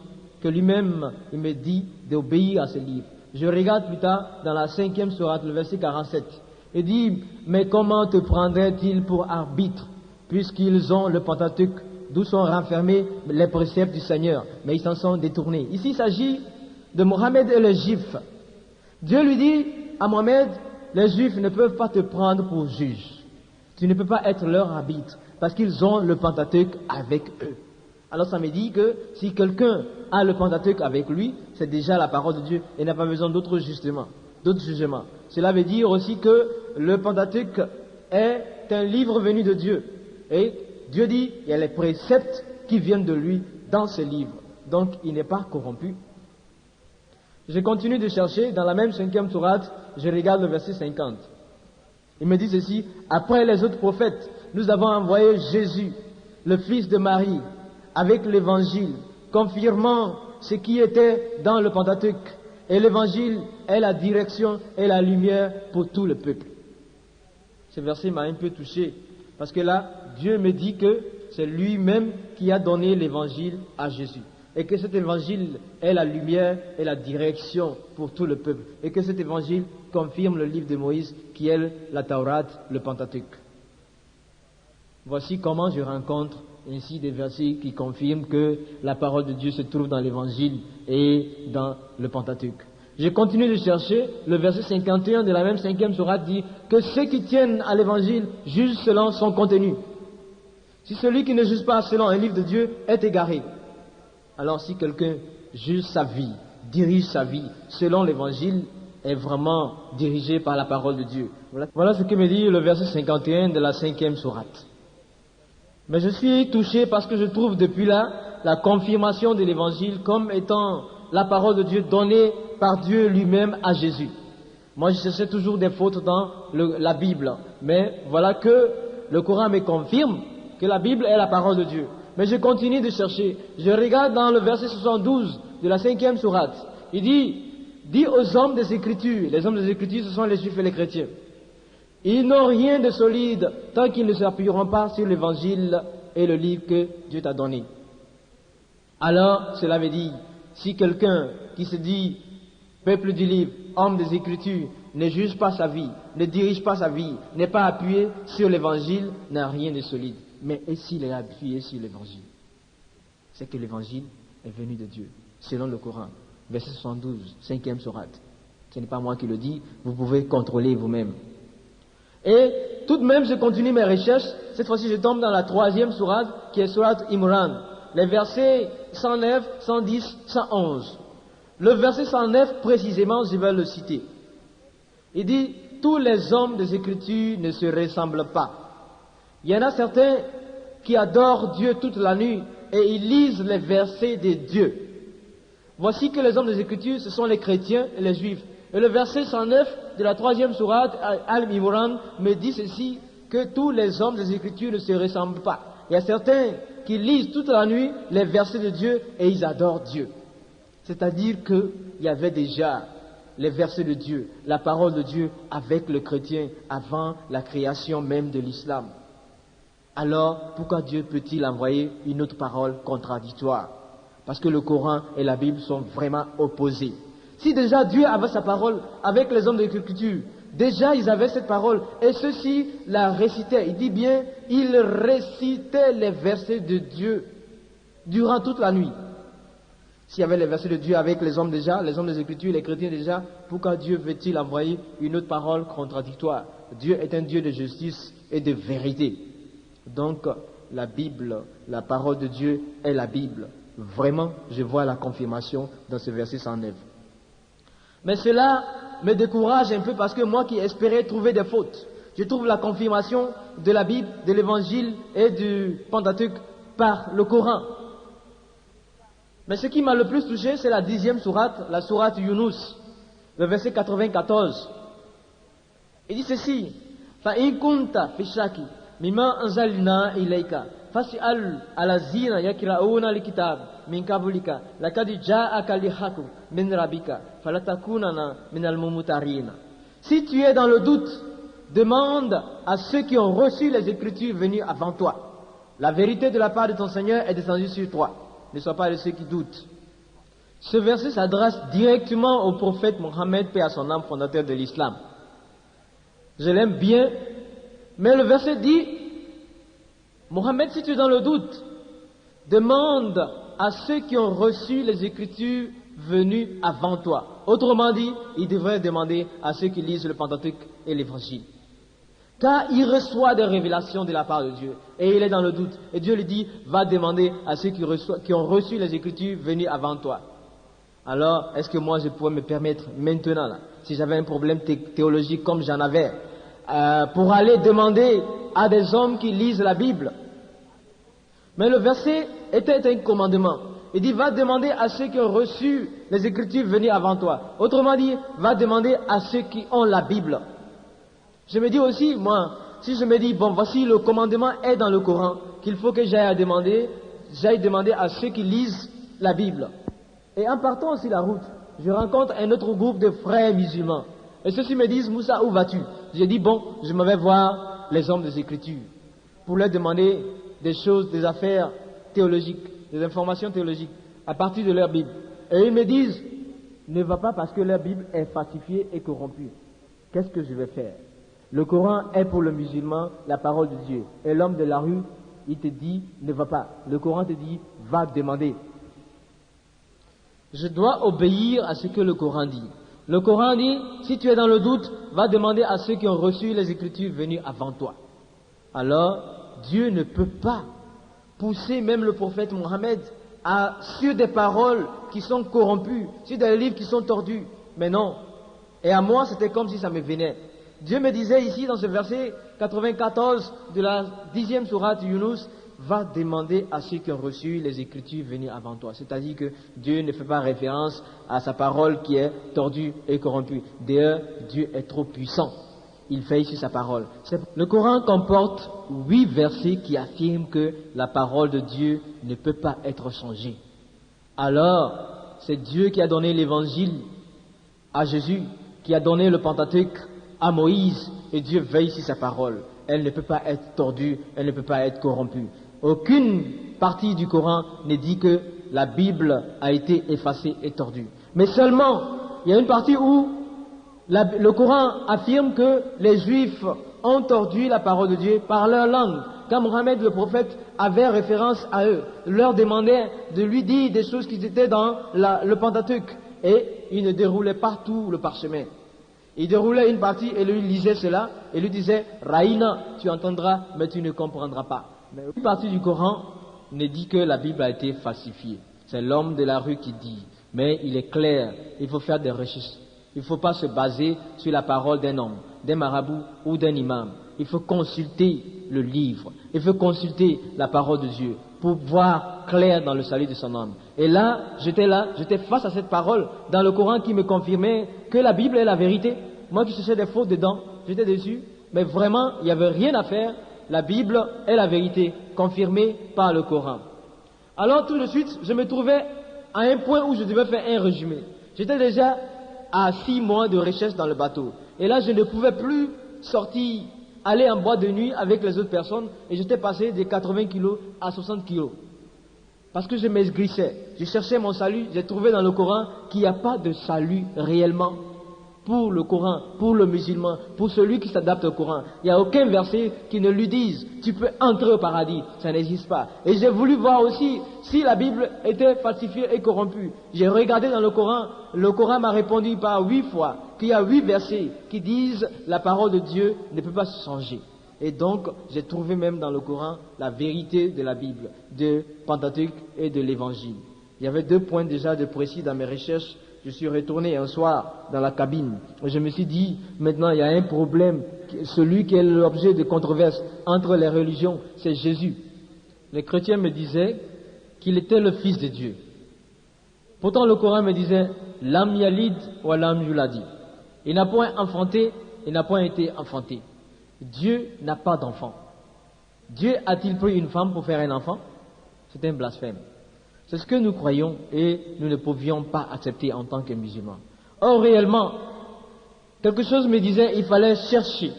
que lui-même il me dit d'obéir à ces livres. Je regarde plus tard dans la 5e sourate, le verset 47. Il dit, mais comment te prendraient-ils pour arbitre, puisqu'ils ont le Pentateuque, d'où sont renfermés les préceptes du Seigneur, mais ils s'en sont détournés. Ici, il s'agit de Mohammed et les Juifs. Dieu lui dit à Mohammed, les Juifs ne peuvent pas te prendre pour juge. Tu ne peux pas être leur arbitre, parce qu'ils ont le Pentateuque avec eux. Alors ça me dit que si quelqu'un a le Pentateuque avec lui, c'est déjà la parole de Dieu et n'a pas besoin d'autres jugements. Cela veut dire aussi que le Pentateuque est un livre venu de Dieu. Et Dieu dit, il y a les préceptes qui viennent de lui dans ce livre. Donc il n'est pas corrompu. Je continue de chercher, dans la même 5e sourate, je regarde le verset 50. Il me dit ceci, après les autres prophètes, nous avons envoyé Jésus, le fils de Marie, avec l'évangile, confirmant ce qui était dans le Pentateuque. Et l'évangile est la direction et la lumière pour tout le peuple. Ce verset m'a un peu touché, parce que là, Dieu me dit que c'est lui-même qui a donné l'évangile à Jésus. Et que cet évangile est la lumière et la direction pour tout le peuple. Et que cet évangile confirme le livre de Moïse, qui est la Taurat, le Pentateuque. Voici comment je rencontre ainsi des versets qui confirment que la parole de Dieu se trouve dans l'évangile et dans le Pentateuque. Je continue de chercher, le verset 51 de la même 5e sourate dit que ceux qui tiennent à l'évangile jugent selon son contenu. Si celui qui ne juge pas selon un livre de Dieu est égaré, alors si quelqu'un juge sa vie, dirige sa vie selon l'évangile, est vraiment dirigé par la parole de Dieu. Voilà ce que me dit le verset 51 de la 5e sourate. Mais je suis touché parce que je trouve depuis là la confirmation de l'évangile comme étant la parole de Dieu donnée par Dieu lui-même à Jésus. Moi je cherchais toujours des fautes dans la Bible, mais voilà que le Coran me confirme que la Bible est la parole de Dieu. Mais je continue de chercher. Je regarde dans le verset 72 de la 5e sourate. Il dit, dis aux hommes des Écritures, les hommes des Écritures ce sont les Juifs et les chrétiens. Ils n'ont rien de solide tant qu'ils ne s'appuieront pas sur l'évangile et le livre que Dieu t'a donné. Alors, cela veut dire, si quelqu'un qui se dit peuple du livre, homme des Écritures, ne juge pas sa vie, ne dirige pas sa vie, n'est pas appuyé sur l'Évangile, n'a rien de solide. Mais et s'il est appuyé sur l'Évangile? C'est que l'Évangile est venu de Dieu, selon le Coran. Verset 72, 5e sourate. Ce n'est pas moi qui le dis, vous pouvez contrôler vous-même. Et tout de même, je continue mes recherches. Cette fois-ci, je tombe dans la 3e sourate, qui est sourate Imran. Les versets 109, 110, 111. Le verset 109, précisément, je vais le citer. Il dit, tous les hommes des Écritures ne se ressemblent pas. Il y en a certains qui adorent Dieu toute la nuit et ils lisent les versets de Dieu. Voici que les hommes des Écritures, ce sont les chrétiens et les juifs. Et le verset 109 de la 3e sourate Al-Imran me dit ceci, que tous les hommes des Écritures ne se ressemblent pas. Il y a certains qui lisent toute la nuit les versets de Dieu et ils adorent Dieu. C'est-à-dire qu'il y avait déjà les versets de Dieu, la parole de Dieu avec le chrétien avant la création même de l'islam. Alors, pourquoi Dieu peut-il envoyer une autre parole contradictoire? Parce que le Coran et la Bible sont vraiment opposés. Si déjà Dieu avait sa parole avec les hommes de l'Écriture, déjà ils avaient cette parole et ceux-ci la récitaient. Il dit bien, ils récitaient les versets de Dieu durant toute la nuit. S'il y avait les versets de Dieu avec les hommes déjà, les hommes des Écritures, les chrétiens déjà, pourquoi Dieu veut-il envoyer une autre parole contradictoire? Dieu est un Dieu de justice et de vérité. Donc, la Bible, la parole de Dieu est la Bible. Vraiment, je vois la confirmation dans ce verset 109. Mais cela me décourage un peu parce que moi qui espérais trouver des fautes, je trouve la confirmation de la Bible, de l'Évangile et du Pentateuque par le Coran. Mais ce qui m'a le plus touché, c'est la 10e sourate, la sourate Yunus, le verset 94. Il dit ceci, فَإِن كُنْتَ فِي الشَّكِّ مِمَّا أَنزَلْنَا إِلَيْكَ فَاسْأَلْ الَّذِينَ يَقْرَؤُونَ الْكِتَابَ مِنْ قَبْلِكَ لَقَدْ جَاءَكَ الْحَقُّ مِنْ رَبِّكَ فَلَا تَكُونَنَّ مِنَ الْمُمْتَرِينَ. Si tu es dans le doute, demande à ceux qui ont reçu les Écritures venues avant toi. La vérité de la part de ton Seigneur est descendue sur toi. Ne sois pas de ceux qui doutent. Ce verset s'adresse directement au prophète Mohammed, paix à son âme, fondateur de l'islam. Je l'aime bien, mais le verset dit, Mohammed, si tu es dans le doute, demande à ceux qui ont reçu les Écritures venues avant toi. Autrement dit, il devrait demander à ceux qui lisent le Pentateuque et l'Évangile. Car il reçoit des révélations de la part de Dieu. Et il est dans le doute. Et Dieu lui dit, va demander à ceux qui ont reçu les Écritures venues avant toi. Alors, est-ce que moi je pourrais me permettre maintenant, là, si j'avais un problème théologique comme j'en avais, pour aller demander à des hommes qui lisent la Bible? Mais le verset était un commandement. Il dit, va demander à ceux qui ont reçu les Écritures venues avant toi. Autrement dit, va demander à ceux qui ont la Bible. Je me dis aussi, moi, si je me dis, bon, voici le commandement est dans le Coran, qu'il faut que j'aille demander à ceux qui lisent la Bible. Et en partant aussi la route, je rencontre un autre groupe de frères musulmans. Et ceux-ci me disent, Moussa, où vas-tu? J'ai dit, bon, je m'en vais voir les hommes des Écritures pour leur demander des choses, des affaires théologiques, des informations théologiques à partir de leur Bible. Et ils me disent, ne va pas parce que leur Bible est falsifiée et corrompue. Qu'est-ce que je vais faire? Le Coran est pour le musulman la parole de Dieu. Et l'homme de la rue, il te dit, ne va pas. Le Coran te dit, va demander. Je dois obéir à ce que le Coran dit. Le Coran dit, si tu es dans le doute, va demander à ceux qui ont reçu les Écritures venues avant toi. Alors, Dieu ne peut pas pousser même le prophète Mohammed sur des paroles qui sont corrompues, sur des livres qui sont tordus. Mais non. Et à moi, c'était comme si ça me venait. Dieu me disait ici dans ce verset 94 de la 10e sourate Yunus, va demander à ceux qui ont reçu les Écritures venues avant toi. C'est-à-dire que Dieu ne fait pas référence à sa parole qui est tordue et corrompue. D'ailleurs, Dieu est trop puissant. Il fait ici sa parole. Le Coran comporte 8 versets qui affirment que la parole de Dieu ne peut pas être changée. Alors, c'est Dieu qui a donné l'Évangile à Jésus, qui a donné le Pentateuque à Moïse, et Dieu veille sur sa parole. Elle ne peut pas être tordue, elle ne peut pas être corrompue. Aucune partie du Coran ne dit que la Bible a été effacée et tordue. Mais seulement il y a une partie où le Coran affirme que les Juifs ont tordu la parole de Dieu par leur langue. Quand Mohammed le prophète avait référence à eux, leur demandait de lui dire des choses qui étaient dans le Pentateuque. Et il ne déroulait pas tout le parchemin. Il déroulait une partie et lui lisait cela et lui disait « Raïna, tu entendras, mais tu ne comprendras pas ». Mais une partie du Coran ne dit que la Bible a été falsifiée. C'est l'homme de la rue qui dit. Mais il est clair, il faut faire des recherches. Il ne faut pas se baser sur la parole d'un homme, d'un marabout ou d'un imam. Il faut consulter le livre. Il faut consulter la parole de Dieu pour voir clair dans le salut de son âme. Et là, j'étais face à cette parole dans le Coran qui me confirmait que la Bible est la vérité. Moi qui cherchais des fautes dedans, j'étais déçu. Mais vraiment, il n'y avait rien à faire. La Bible est la vérité, confirmée par le Coran. Alors tout de suite, je me trouvais à un point où je devais faire un résumé. J'étais déjà à 6 mois de recherche dans le bateau. Et là, je ne pouvais plus sortir, aller en boîte de nuit avec les autres personnes. Et j'étais passé de 80 kilos à 60 kilos. Parce que je m'esgrissais. Je cherchais mon salut. J'ai trouvé dans le Coran qu'il n'y a pas de salut réellement pour le Coran, pour le musulman, pour celui qui s'adapte au Coran. Il n'y a aucun verset qui ne lui dise « tu peux entrer au paradis ». Ça n'existe pas. Et j'ai voulu voir aussi si la Bible était falsifiée et corrompue. J'ai regardé dans le Coran m'a répondu par 8 fois qu'il y a 8 versets qui disent « la parole de Dieu ne peut pas se changer ». Et donc, j'ai trouvé même dans le Coran la vérité de la Bible, de Pentateuque et de l'Évangile. Il y avait 2 points déjà de précis dans mes recherches. Je suis retourné un soir dans la cabine. Je me suis dit, maintenant il y a un problème. Celui qui est l'objet de controverse entre les religions, c'est Jésus. Les chrétiens me disaient qu'il était le Fils de Dieu. Pourtant le Coran me disait, Lam yalid wa lam yuladi. Il n'a point enfanté, il n'a point été enfanté. Dieu n'a pas d'enfant. Dieu a-t-il pris une femme pour faire un enfant? C'est un blasphème. C'est ce que nous croyons et nous ne pouvions pas accepter en tant que musulmans. Or, réellement, quelque chose me disait qu'il fallait chercher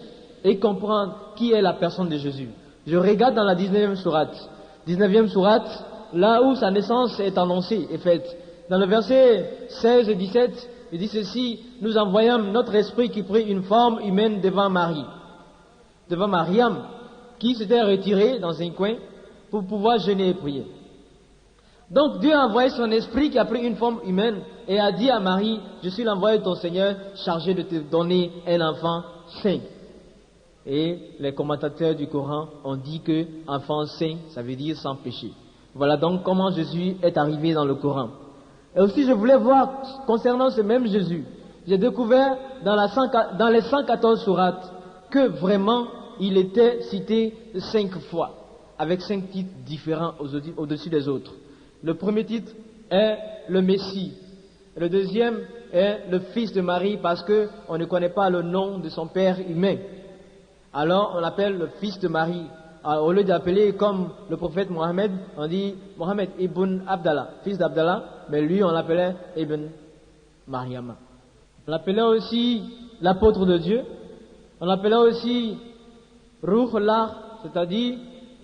et comprendre qui est la personne de Jésus. Je regarde dans la 19e sourate. 19e sourate, là où sa naissance est annoncée et faite. Dans le verset 16 et 17, il dit ceci, nous envoyâmes notre esprit qui prit une forme humaine devant Marie. Devant Mariam, qui s'était retirée dans un coin pour pouvoir jeûner et prier. Donc Dieu a envoyé son esprit qui a pris une forme humaine et a dit à Marie, je suis l'envoyé de ton Seigneur chargé de te donner un enfant saint. Et les commentateurs du Coran ont dit que enfant saint, ça veut dire sans péché. Voilà donc comment Jésus est arrivé dans le Coran. Et aussi je voulais voir concernant ce même Jésus, j'ai découvert dans les 114 sourates que vraiment il était cité 5 fois, avec 5 titres différents au-dessus des autres. Le premier titre est le Messie. Le deuxième est le fils de Marie parce qu'on ne connaît pas le nom de son père humain. Alors on l'appelle le fils de Marie. Alors, au lieu d'appeler comme le prophète Mohammed, on dit Mohammed ibn Abdallah, fils d'Abdallah, mais lui on l'appelait Ibn Maryam. On l'appelait aussi l'apôtre de Dieu. On l'appelait aussi Ruhullah, c'est-à-dire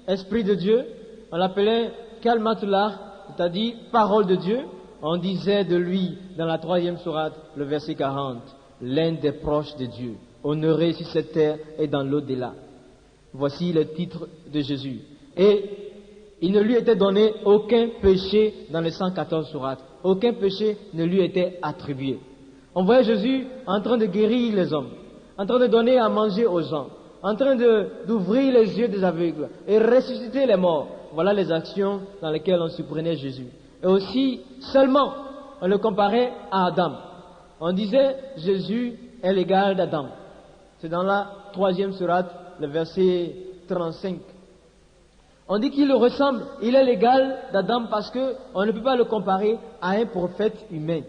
esprit de Dieu. On l'appelait Kalmatullah, c'est-à-dire parole de Dieu. On disait de lui dans la 3e sourate, le verset 40, l'un des proches de Dieu, honoré sur cette terre et dans l'au-delà. Voici le titre de Jésus. Et il ne lui était donné aucun péché dans les 114 sourates. Aucun péché ne lui était attribué. On voyait Jésus en train de guérir les hommes, en train de donner à manger aux gens, en train d'ouvrir les yeux des aveugles et ressusciter les morts. Voilà les actions dans lesquelles on supprenait Jésus. Et aussi, seulement, on le comparait à Adam. On disait, Jésus est l'égal d'Adam. C'est dans la 3e sourate, le verset 35. On dit qu'il ressemble, il est l'égal d'Adam parce qu'on ne peut pas le comparer à un prophète humain.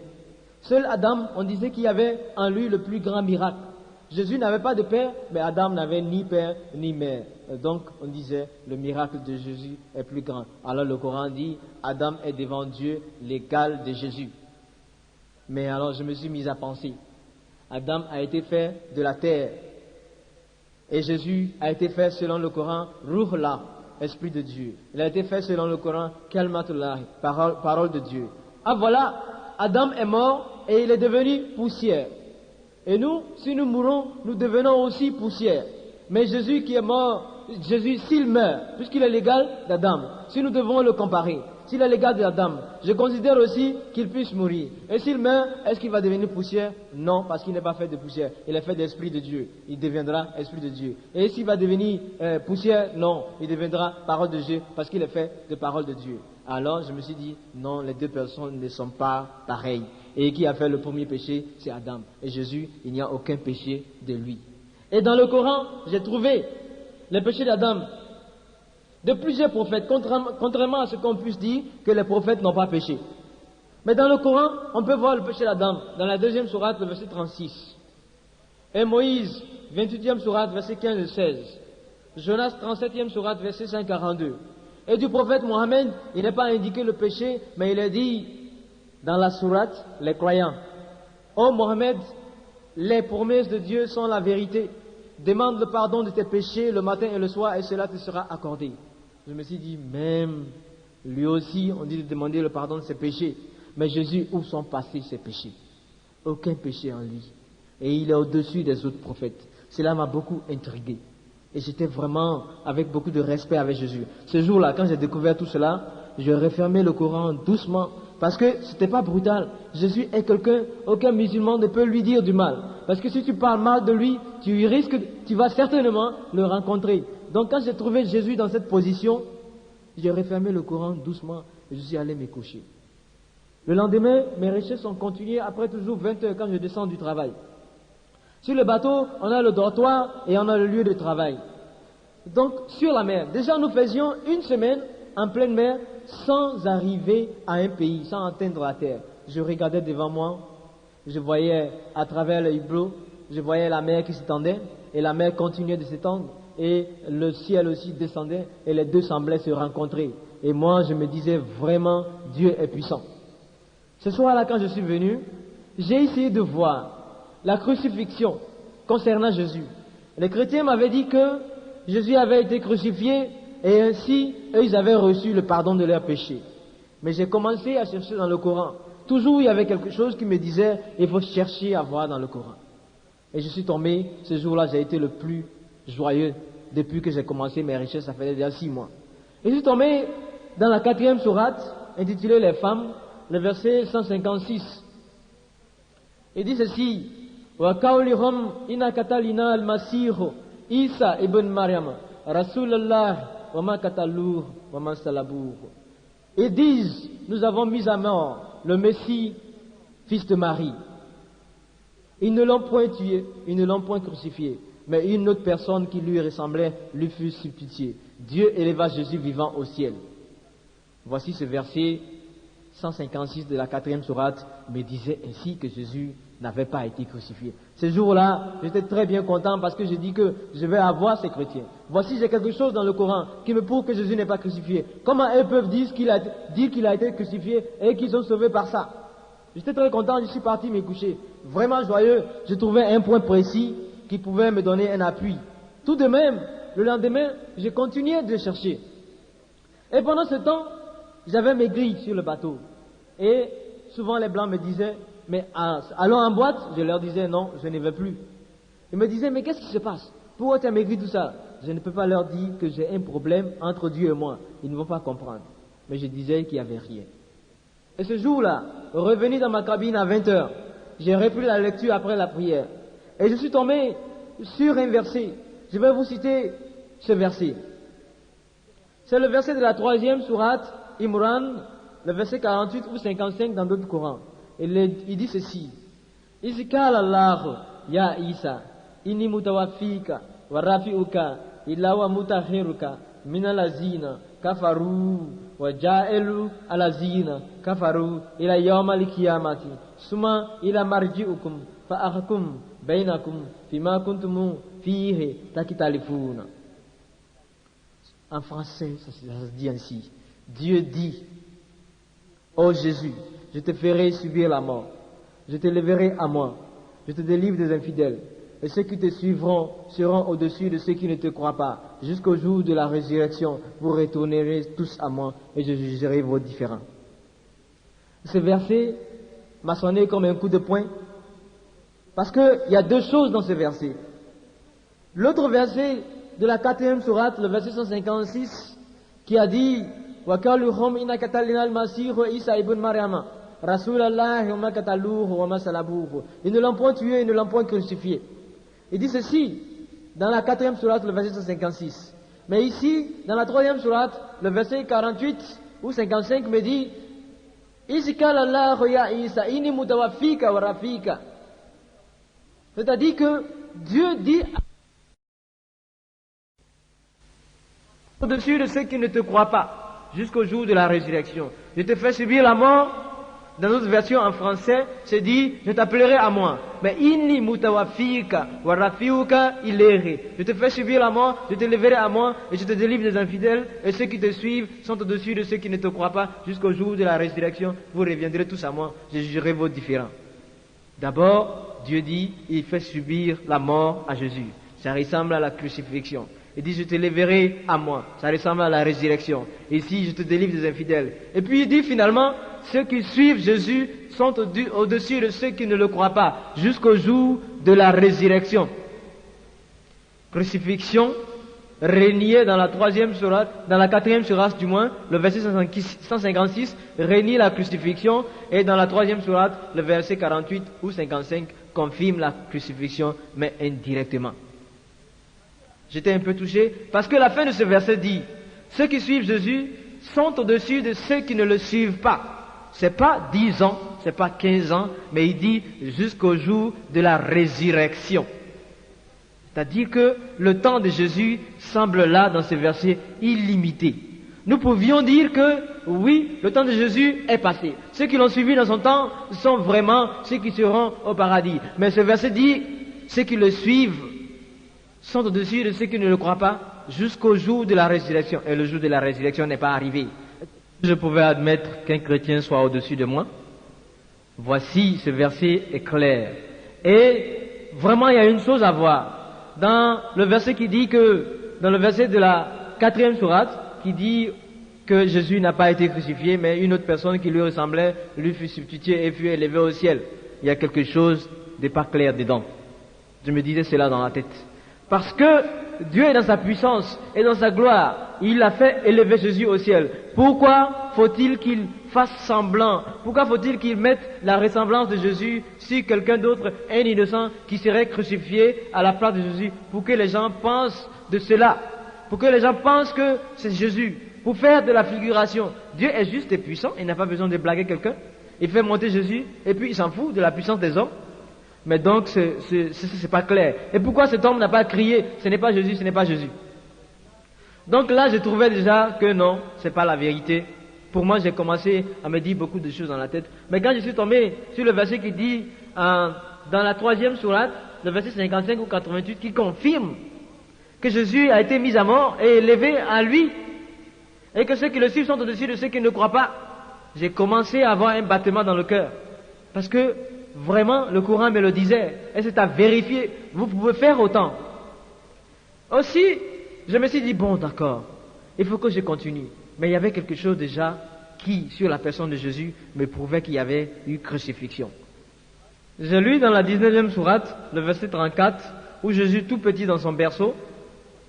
Seul Adam, on disait qu'il y avait en lui le plus grand miracle. Jésus n'avait pas de père, mais Adam n'avait ni père ni mère. Et donc, on disait, le miracle de Jésus est plus grand. Alors le Coran dit, Adam est devant Dieu l'égal de Jésus. Mais alors, je me suis mis à penser. Adam a été fait de la terre. Et Jésus a été fait selon le Coran, Ruhullah, esprit de Dieu. Il a été fait selon le Coran, Kalmatullah, parole de Dieu. Ah voilà, Adam est mort et il est devenu poussière. Et nous, si nous mourons, nous devenons aussi poussière. Mais Jésus qui est mort, Jésus, s'il meurt, puisqu'il est l'égal d'Adam, si nous devons le comparer, s'il est l'égal d'Adam, je considère aussi qu'il puisse mourir. Et s'il meurt, est-ce qu'il va devenir poussière? Non, parce qu'il n'est pas fait de poussière. Il est fait d'esprit de Dieu. Il deviendra esprit de Dieu. Et s'il va devenir poussière? Non, il deviendra parole de Dieu, parce qu'il est fait de parole de Dieu. Alors je me suis dit, non, les deux personnes ne sont pas pareilles. Et qui a fait le premier péché? C'est Adam. Et Jésus, il n'y a aucun péché de lui. Et dans le Coran, j'ai trouvé les péchés d'Adam de plusieurs prophètes, contrairement à ce qu'on puisse dire que les prophètes n'ont pas péché. Mais dans le Coran, on peut voir le péché d'Adam, dans la 2e sourate, le verset 36. Et Moïse, 28e sourate, verset 15 et 16. Jonas, 37e sourate, verset 142. Et du prophète Mohammed, il n'est pas indiqué le péché, mais il est dit dans la sourate, les croyants. Ô Mohammed, les promesses de Dieu sont la vérité. Demande le pardon de tes péchés le matin et le soir et cela te sera accordé. Je me suis dit, même lui aussi, on dit de demander le pardon de ses péchés. Mais Jésus, où sont passés ses péchés? Aucun péché en lui. Et il est au-dessus des autres prophètes. Cela m'a beaucoup intrigué. Et j'étais vraiment avec beaucoup de respect avec Jésus. Ce jour-là, quand j'ai découvert tout cela, je refermais le Coran doucement. Parce que ce n'était pas brutal. Jésus est quelqu'un, aucun musulman ne peut lui dire du mal. Parce que si tu parles mal de lui, tu vas certainement le rencontrer. Donc quand j'ai trouvé Jésus dans cette position, j'ai refermé le Coran doucement et je suis allé me coucher. Le lendemain, mes recherches ont continué après toujours 20 heures quand je descends du travail. Sur le bateau, on a le dortoir et on a le lieu de travail. Donc sur la mer, déjà nous faisions une semaine en pleine mer sans arriver à un pays, sans atteindre la terre. Je regardais devant moi, je voyais à travers le hublot, je voyais la mer qui s'étendait et la mer continuait de s'étendre et le ciel aussi descendait et les deux semblaient se rencontrer. Et moi je me disais vraiment Dieu est puissant. Ce soir-là quand je suis venu, j'ai essayé de voir la crucifixion concernant Jésus. Les chrétiens m'avaient dit que Jésus avait été crucifié et ainsi, eux, ils avaient reçu le pardon de leurs péchés. Mais j'ai commencé à chercher dans le Coran. Toujours, il y avait quelque chose qui me disait, il faut chercher à voir dans le Coran. Et je suis tombé, ce jour-là, j'ai été le plus joyeux depuis que j'ai commencé mes recherches, ça fait déjà 6 mois. Et je suis tombé dans la 4e sourate, intitulée Les femmes, le verset 156. Il dit ceci, wa qawlihum inna qatalina al-masih Isa ibn Maryam, Rasulallah, wa ma qataluhu wa ma salabuhu. Ils disent, nous avons mis à mort le Messie, fils de Marie. Ils ne l'ont point tué, ils ne l'ont point crucifié, mais une autre personne qui lui ressemblait lui fut substituée. Dieu éleva Jésus vivant au ciel. Voici ce verset 156 de la 4e sourate me disait ainsi que Jésus n'avait pas été crucifié. Ce jour-là, j'étais très bien content parce que j'ai dit que je vais avoir ces chrétiens. Voici, j'ai quelque chose dans le Coran qui me prouve que Jésus n'est pas crucifié. Comment eux peuvent dire qu'il a été crucifié et qu'ils sont sauvés par ça? J'étais très content, je suis parti me coucher. Vraiment joyeux, je trouvais un point précis qui pouvait me donner un appui. Tout de même, le lendemain, j'ai continué de chercher. Et pendant ce temps, j'avais mes grilles sur le bateau. Et souvent les Blancs me disaient, mais allons en boîte? Je leur disais, non, je ne vais plus. Ils me disaient, mais qu'est-ce qui se passe? Pourquoi tu as maigri tout ça? Je ne peux pas leur dire que j'ai un problème entre Dieu et moi. Ils ne vont pas comprendre. Mais je disais qu'il n'y avait rien. Et ce jour-là, revenu dans ma cabine à 20 heures, j'ai repris la lecture après la prière. Et je suis tombé sur un verset. Je vais vous citer ce verset. C'est le verset de la 3e sourate, Imran, le verset 48 ou 55 dans d'autres Corans. Il dit ceci. Izkal Allah ya Isa, inni mutawafika wa rafi'uka illa wa mutahhiruka min alazina kafaru wa ja'elu alazina kafaru ila yawm al-qiyamati summa ila marji'ukum fa ahkum bainakum fima kuntum fihi takitalifuna. En français, ça se dit ainsi. Dieu dit, ô Jésus, je te ferai subir la mort, je te lèverai à moi, je te délivre des infidèles, et ceux qui te suivront seront au-dessus de ceux qui ne te croient pas. Jusqu'au jour de la résurrection, vous retournerez tous à moi, et je jugerai vos différends. Ce verset m'a sonné comme un coup de poing. Parce qu'il y a deux choses dans ce verset. L'autre verset de la 4e sourate, le verset 156, qui a dit وَقَالُوا إِنَّ كَتَلْنَا الْمَسِيحُ عِيسَى ابْنَ مَرْيَمَ رَسُولَ اللَّهِ وَمَا قَتَلُوهُ وَمَا صَلَبُوهُ. Ils ne l'ont point tué, ils ne l'ont point crucifié. Il dit ceci dans la 4e sourate, le verset 156. Mais ici, dans la 3e sourate, le verset 48 ou 55 me dit إِذْ قَالَ اللَّهُ يَا عِيسَى إِنِّي مُتَوَفِّيكَ وَرَافِيكَ. C'est-à-dire que Dieu dit au-dessus de ceux qui ne te croient pas, jusqu'au jour de la résurrection. Je te fais subir la mort. Dans notre version en français, c'est dit, je t'appellerai à moi. Mais inni mutawafika wa rafiuka ileri. Je te fais subir la mort, je te leverai à moi, et je te délivre des infidèles, et ceux qui te suivent sont au-dessus de ceux qui ne te croient pas, jusqu'au jour de la résurrection. Vous reviendrez tous à moi, je jugerai vos différends. D'abord, Dieu dit, il fait subir la mort à Jésus. Ça ressemble à la crucifixion. Il dit, je te lèverai à moi. Ça ressemble à la résurrection. Ici, je te délivre des infidèles. Et puis il dit finalement, ceux qui suivent Jésus sont au-dessus de ceux qui ne le croient pas, jusqu'au jour de la résurrection. Crucifixion, renier dans la 3e sourate, dans la 4e sourate du moins, le verset 156, renie la crucifixion, et dans la 3e sourate, le verset 48 ou 55, confirme la crucifixion, mais indirectement. J'étais un peu touché, parce que la fin de ce verset dit, ceux qui suivent Jésus sont au-dessus de ceux qui ne le suivent pas. C'est pas 10 ans, c'est pas 15 ans, mais il dit jusqu'au jour de la résurrection. C'est-à-dire que le temps de Jésus semble là, dans ce verset, illimité. Nous pouvions dire que, oui, le temps de Jésus est passé. Ceux qui l'ont suivi dans son temps sont vraiment ceux qui seront au paradis. Mais ce verset dit, ceux qui le suivent sont au-dessus de ceux qui ne le croient pas jusqu'au jour de la résurrection. Et le jour de la résurrection n'est pas arrivé. Je pouvais admettre qu'un chrétien soit au-dessus de moi. Voici, ce verset est clair. Et vraiment, il y a une chose à voir. Dans le verset qui dit que, dans le verset de la 4e sourate, qui dit que Jésus n'a pas été crucifié, mais une autre personne qui lui ressemblait lui fut substituée et fut élevée au ciel. Il y a quelque chose de pas clair dedans. Je me disais cela dans la tête. Parce que Dieu est dans sa puissance et dans sa gloire. Il a fait élever Jésus au ciel. Pourquoi faut-il qu'il fasse semblant? Pourquoi faut-il qu'il mette la ressemblance de Jésus sur quelqu'un d'autre, un innocent, qui serait crucifié à la place de Jésus? Pour que les gens pensent de cela. Pour que les gens pensent que c'est Jésus. Pour faire de la figuration. Dieu est juste et puissant. Il n'a pas besoin de blaguer quelqu'un. Il fait monter Jésus et puis il s'en fout de la puissance des hommes. Mais donc, c'est pas clair. Et pourquoi cet homme n'a pas crié, ce n'est pas Jésus, ce n'est pas Jésus? Donc là, je trouvais déjà que non, c'est pas la vérité. Pour moi, j'ai commencé à me dire beaucoup de choses dans la tête. Mais quand je suis tombé sur le verset qui dit, dans la 3e sourate, le verset 55 ou 88, qui confirme que Jésus a été mis à mort et élevé à lui, et que ceux qui le suivent sont au-dessus de ceux qui ne croient pas, j'ai commencé à avoir un battement dans le cœur. Parce que, vraiment, le Coran me le disait, et c'est à vérifier, vous pouvez faire autant. Aussi, je me suis dit, bon, d'accord, il faut que je continue. Mais il y avait quelque chose déjà qui, sur la personne de Jésus, me prouvait qu'il y avait eu crucifixion. J'ai lu dans la 19e sourate, le verset 34, où Jésus, tout petit dans son berceau,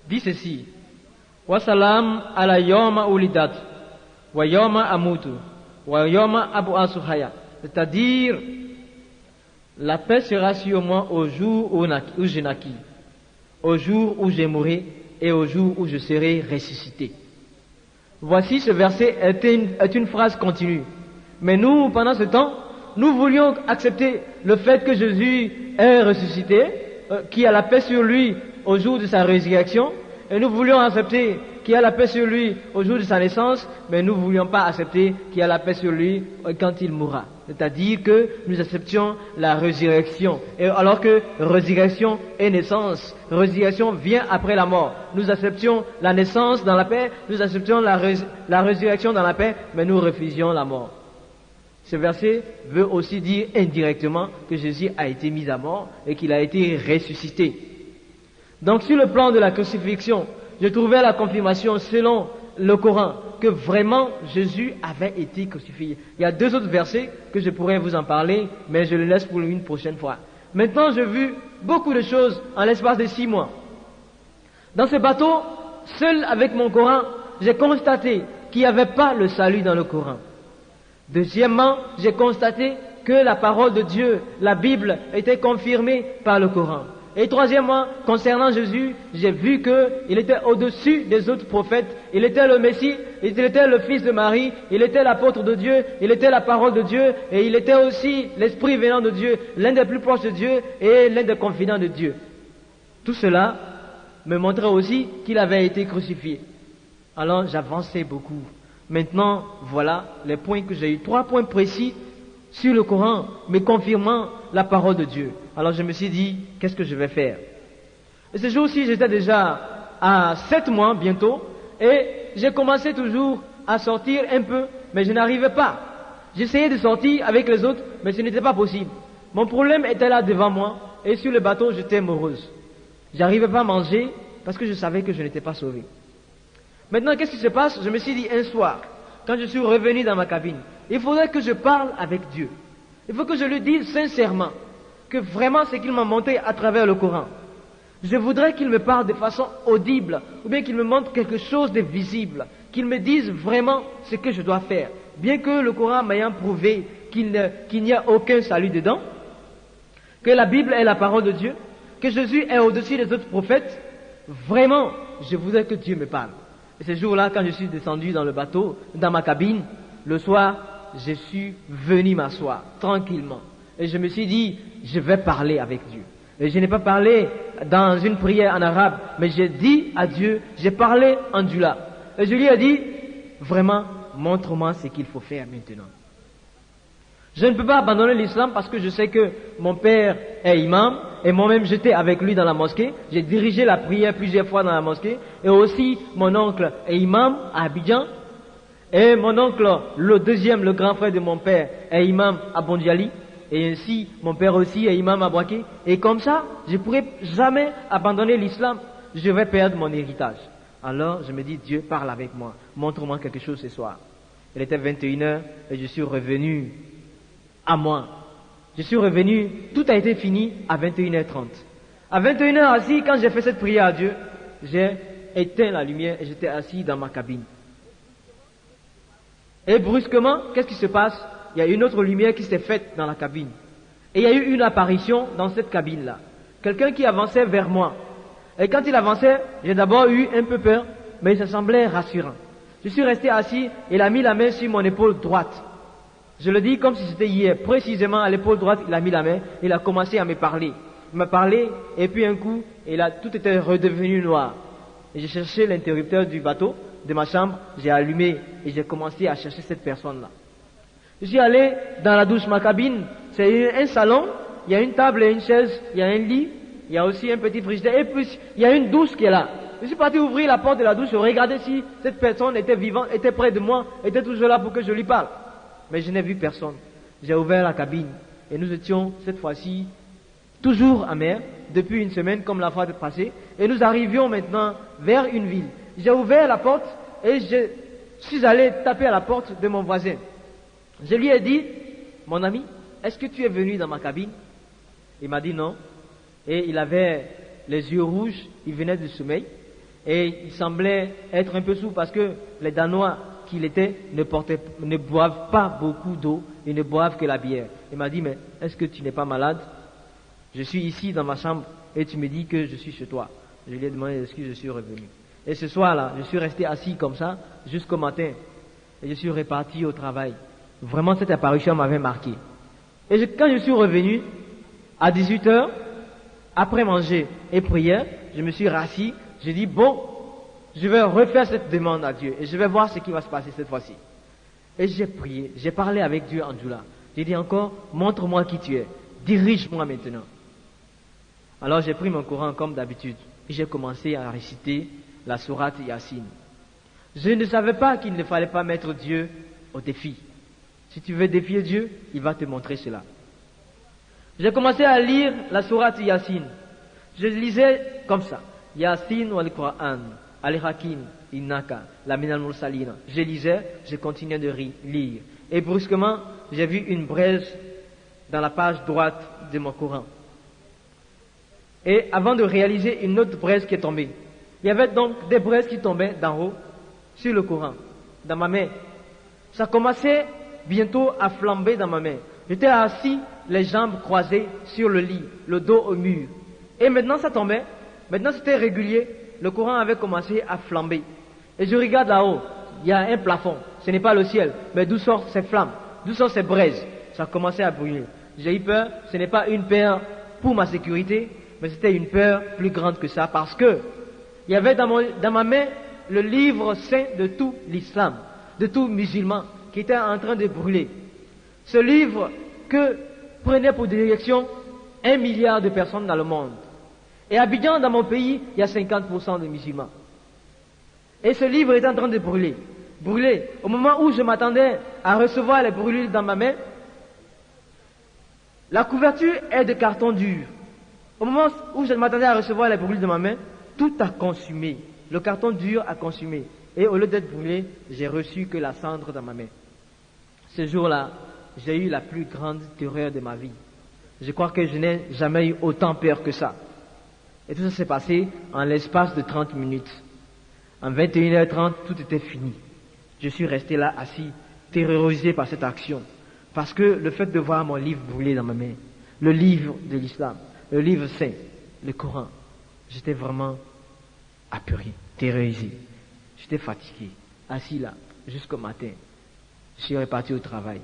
dit ceci, « Wa salam ala yawma ulidat, wa yawma amutu, wa yawma abu'asu haya » C'est-à-dire, la paix sera sur moi au jour où je naquis, au jour où je mourrai et au jour où je serai ressuscité. Voici, ce verset est une phrase continue. Mais nous, pendant ce temps, nous voulions accepter le fait que Jésus est ressuscité, qui a la paix sur lui au jour de sa résurrection, et nous voulions accepter qu'il y a la paix sur lui au jour de sa naissance, mais nous ne voulions pas accepter qu'il y a la paix sur lui quand il mourra. C'est-à-dire que nous acceptions la résurrection. Et alors que résurrection est naissance, résurrection vient après la mort. Nous acceptions la naissance dans la paix, nous acceptions la résurrection dans la paix, mais nous refusions la mort. Ce verset veut aussi dire indirectement que Jésus a été mis à mort et qu'il a été ressuscité. Donc sur le plan de la crucifixion, je trouvais la confirmation selon le Coran, que vraiment Jésus avait été crucifié. Il y a 2 autres versets que je pourrais vous en parler, mais je les laisse pour une prochaine fois. Maintenant, j'ai vu beaucoup de choses en l'espace de 6 mois. Dans ce bateau, seul avec mon Coran, j'ai constaté qu'il n'y avait pas le salut dans le Coran. Deuxièmement, j'ai constaté que la parole de Dieu, la Bible, était confirmée par le Coran. Et troisièmement, concernant Jésus, j'ai vu qu'il était au-dessus des autres prophètes. Il était le Messie, il était le Fils de Marie, il était l'apôtre de Dieu, il était la parole de Dieu, et il était aussi l'Esprit venant de Dieu, l'un des plus proches de Dieu et l'un des confidents de Dieu. Tout cela me montrait aussi qu'il avait été crucifié. Alors j'avançais beaucoup. Maintenant, voilà les points que j'ai eu. 3 points précis sur le Coran, mais confirmant la parole de Dieu. Alors je me suis dit, qu'est-ce que je vais faire? Et ce jour-ci, j'étais déjà à 7 mois bientôt, et j'ai commencé toujours à sortir un peu, mais je n'arrivais pas. J'essayais de sortir avec les autres, mais ce n'était pas possible. Mon problème était là devant moi, et sur le bateau, j'étais morose. J'arrivais pas à manger, parce que je savais que je n'étais pas sauvé. Maintenant, qu'est-ce qui se passe? Je me suis dit un soir, quand je suis revenu dans ma cabine, il faudrait que je parle avec Dieu. Il faut que je lui dise sincèrement que vraiment c'est qu'il m'a montré à travers le Coran. Je voudrais qu'il me parle de façon audible, ou bien qu'il me montre quelque chose de visible, qu'il me dise vraiment ce que je dois faire. Bien que le Coran m'ayant prouvé qu'il n'y a aucun salut dedans, que la Bible est la parole de Dieu, que Jésus est au-dessus des autres prophètes, vraiment, je voudrais que Dieu me parle. Et ce jour-là, quand je suis descendu dans le bateau, dans ma cabine, le soir, je suis venu m'asseoir tranquillement. Et je me suis dit, je vais parler avec Dieu. Et je n'ai pas parlé dans une prière en arabe, mais j'ai dit à Dieu, j'ai parlé en djoula. Et je lui ai dit, vraiment, montre-moi ce qu'il faut faire maintenant. Je ne peux pas abandonner l'islam parce que je sais que mon père est imam et moi-même j'étais avec lui dans la mosquée. J'ai dirigé la prière plusieurs fois dans la mosquée et aussi mon oncle est imam à Abidjan et mon oncle, le deuxième, le grand frère de mon père, est imam à Bondiali et ainsi mon père aussi est imam à Boaké. Et comme ça, je ne pourrai jamais abandonner l'islam. Je vais perdre mon héritage. Alors je me dis, Dieu parle avec moi, montre-moi quelque chose ce soir. Il était 21h et je suis revenu à moi. Je suis revenu, tout a été fini à 21h30. À 21h assis, quand j'ai fait cette prière à Dieu, j'ai éteint la lumière et j'étais assis dans ma cabine. Et brusquement, qu'est-ce qui se passe? Il y a une autre lumière qui s'est faite dans la cabine. Et il y a eu une apparition dans cette cabine-là. Quelqu'un qui avançait vers moi. Et quand il avançait, j'ai d'abord eu un peu peur, mais ça semblait rassurant. Je suis resté assis, et il a mis la main sur mon épaule droite. Je le dis comme si c'était hier. Précisément à l'épaule droite, il a mis la main, il a commencé à me parler. Il m'a parlé, et puis un coup, et là, tout était redevenu noir. Et j'ai cherché l'interrupteur du bateau, de ma chambre, j'ai allumé, et j'ai commencé à chercher cette personne-là. Je suis allé dans la douche, ma cabine, c'est un salon, il y a une table et une chaise, il y a un lit, il y a aussi un petit frigidaire, et puis il y a une douche qui est là. Je suis parti ouvrir la porte de la douche, regarder si cette personne était vivante, était près de moi, était toujours là pour que je lui parle. Mais je n'ai vu personne. J'ai ouvert la cabine et nous étions cette fois-ci toujours en mer, depuis une semaine comme la fois passée, et nous arrivions maintenant vers une ville. J'ai ouvert la porte et je suis allé taper à la porte de mon voisin. Je lui ai dit, mon ami, est-ce que tu es venu dans ma cabine? Il m'a dit non. Et il avait les yeux rouges, il venait du sommeil, et il semblait être un peu sourd parce que les Danois qu'il était ne boivent pas beaucoup d'eau, ils ne boivent que la bière. Il m'a dit, mais est-ce que tu n'es pas malade? Je suis ici dans ma chambre et tu me dis que je suis chez toi. Je lui ai demandé est-ce que je suis revenu. Et ce soir-là, je suis resté assis comme ça jusqu'au matin et je suis reparti au travail. Vraiment, cette apparition m'avait marqué. Et quand je suis revenu, à 18h, après manger et prière, je me suis rassis, j'ai dit, bon, je vais refaire cette demande à Dieu et je vais voir ce qui va se passer cette fois-ci. Et j'ai prié, j'ai parlé avec Dieu en djoula. J'ai dit encore, montre-moi qui tu es, dirige-moi maintenant. Alors j'ai pris mon Coran comme d'habitude et j'ai commencé à réciter la sourate Yassine. Je ne savais pas qu'il ne fallait pas mettre Dieu au défi. Si tu veux défier Dieu, il va te montrer cela. J'ai commencé à lire la sourate Yassine. Je lisais comme ça. Yassine wal Qur'an, al-Hakim, innaka, la minal mursalina. Je lisais, je continuais de lire. Et brusquement, j'ai vu une braise dans la page droite de mon Coran. Et avant de réaliser une autre braise qui est tombée, il y avait donc des braises qui tombaient d'en haut sur le Coran, dans ma main. Ça commençait bientôt à flamber dans ma main. J'étais assis, les jambes croisées sur le lit, le dos au mur. Et maintenant ça tombait, maintenant c'était régulier, le Coran avait commencé à flamber. Et je regarde là-haut, il y a un plafond, ce n'est pas le ciel, mais d'où sortent ces flammes, d'où sortent ces braises. Ça a commencé à brûler. J'ai eu peur, ce n'est pas une peur pour ma sécurité, mais c'était une peur plus grande que ça, parce que il y avait dans ma main le livre saint de tout l'islam, de tout musulman, qui était en train de brûler. Ce livre que prenait pour direction 1 milliard de personnes dans le monde. Et à Abidjan, dans mon pays, il y a 50% de musulmans. Et ce livre est en train de brûler. Brûler. Au moment où je m'attendais à recevoir les brûlures dans ma main, la couverture est de carton dur. Au moment où je m'attendais à recevoir les brûlures de ma main, tout a consumé. Le carton dur a consumé. Et au lieu d'être brûlé, j'ai reçu que la cendre dans ma main. Ce jour-là, j'ai eu la plus grande terreur de ma vie. Je crois que je n'ai jamais eu autant peur que ça. Et tout ça s'est passé en l'espace de 30 minutes. En 21h30, tout était fini. Je suis resté là assis, terrorisé par cette action. Parce que le fait de voir mon livre brûler dans ma main, le livre de l'islam, le livre saint, le Coran, j'étais vraiment apeuré, terrorisé. J'étais fatigué, assis là, jusqu'au matin. Je suis reparti au travail,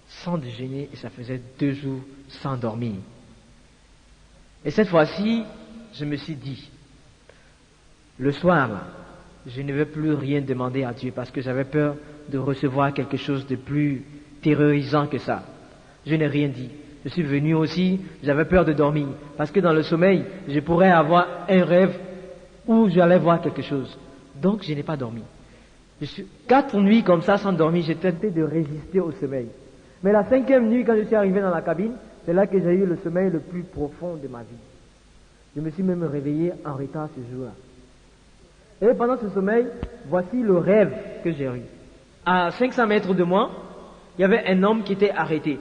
sans déjeuner, et ça faisait 2 jours sans dormir. Et cette fois-ci, je me suis dit, le soir là, je ne vais plus rien demander à Dieu parce que j'avais peur de recevoir quelque chose de plus terrorisant que ça. Je n'ai rien dit. Je suis venu aussi, j'avais peur de dormir parce que dans le sommeil, je pourrais avoir un rêve où j'allais voir quelque chose. Donc je n'ai pas dormi. 4 nuits comme ça sans dormir, j'ai tenté de résister au sommeil. Mais la 5e nuit, quand je suis arrivé dans la cabine, c'est là que j'ai eu le sommeil le plus profond de ma vie. Je me suis même réveillé en retard ce jour-là. Et pendant ce sommeil, voici le rêve que j'ai eu. À 500 mètres de moi, il y avait un homme qui était arrêté.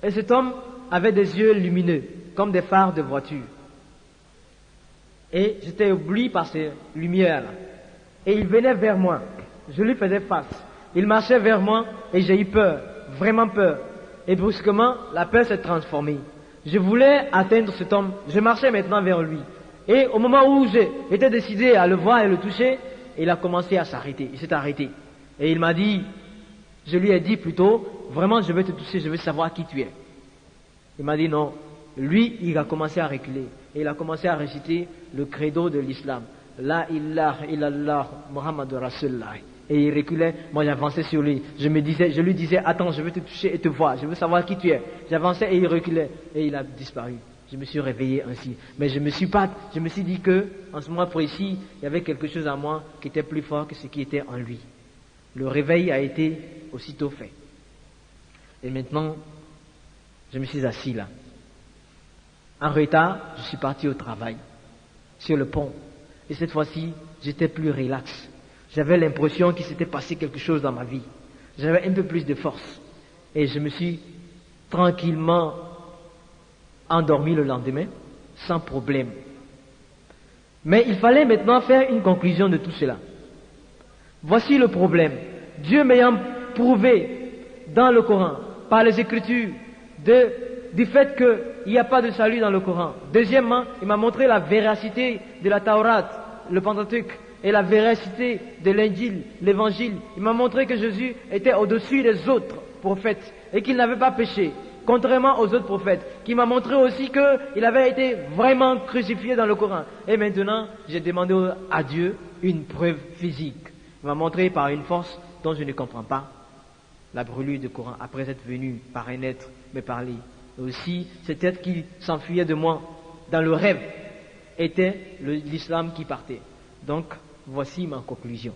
Et cet homme avait des yeux lumineux, comme des phares de voiture. Et j'étais ébloui par ces lumières-là. Et il venait vers moi. Je lui faisais face. Il marchait vers moi et j'ai eu peur, vraiment peur. Et brusquement, la peur s'est transformée. Je voulais atteindre cet homme. Je marchais maintenant vers lui. Et au moment où j'étais décidé à le voir et le toucher, il a commencé à s'arrêter. Il s'est arrêté. Et il m'a dit, je lui ai dit plutôt, vraiment je veux te toucher, je veux savoir qui tu es. Il m'a dit non. Lui, il a commencé à reculer. Et il a commencé à réciter le credo de l'islam. La ilaha illallah Muhammadur Rasulullah. Et il reculait, moi j'avançais sur lui. Je lui disais, attends, je veux te toucher et te voir, je veux savoir qui tu es. J'avançais et il reculait. Et il a disparu. Je me suis réveillé ainsi. Mais je me suis dit que, en ce moment précis, il y avait quelque chose en moi qui était plus fort que ce qui était en lui. Le réveil a été aussitôt fait. Et maintenant, je me suis assis là. En retard, je suis parti au travail, sur le pont. Et cette fois-ci, j'étais plus relax. J'avais l'impression qu'il s'était passé quelque chose dans ma vie. J'avais un peu plus de force. Et je me suis tranquillement endormi le lendemain, sans problème. Mais il fallait maintenant faire une conclusion de tout cela. Voici le problème. Dieu m'ayant prouvé dans le Coran, par les Écritures, du fait qu'il n'y a pas de salut dans le Coran. Deuxièmement, il m'a montré la véracité de la Taurat, le Pentateuque, et la véracité de l'Injil, l'Évangile. Il m'a montré que Jésus était au-dessus des autres prophètes et qu'il n'avait pas péché, contrairement aux autres prophètes. Qui m'a montré aussi qu'il avait été vraiment crucifié dans le Coran. Et maintenant, j'ai demandé à Dieu une preuve physique. Il m'a montré par une force dont je ne comprends pas la brûlure du Coran après être venu par un être me parler. Et aussi, cet être qui s'enfuyait de moi dans le rêve était l'islam qui partait. Donc, voici ma conclusion.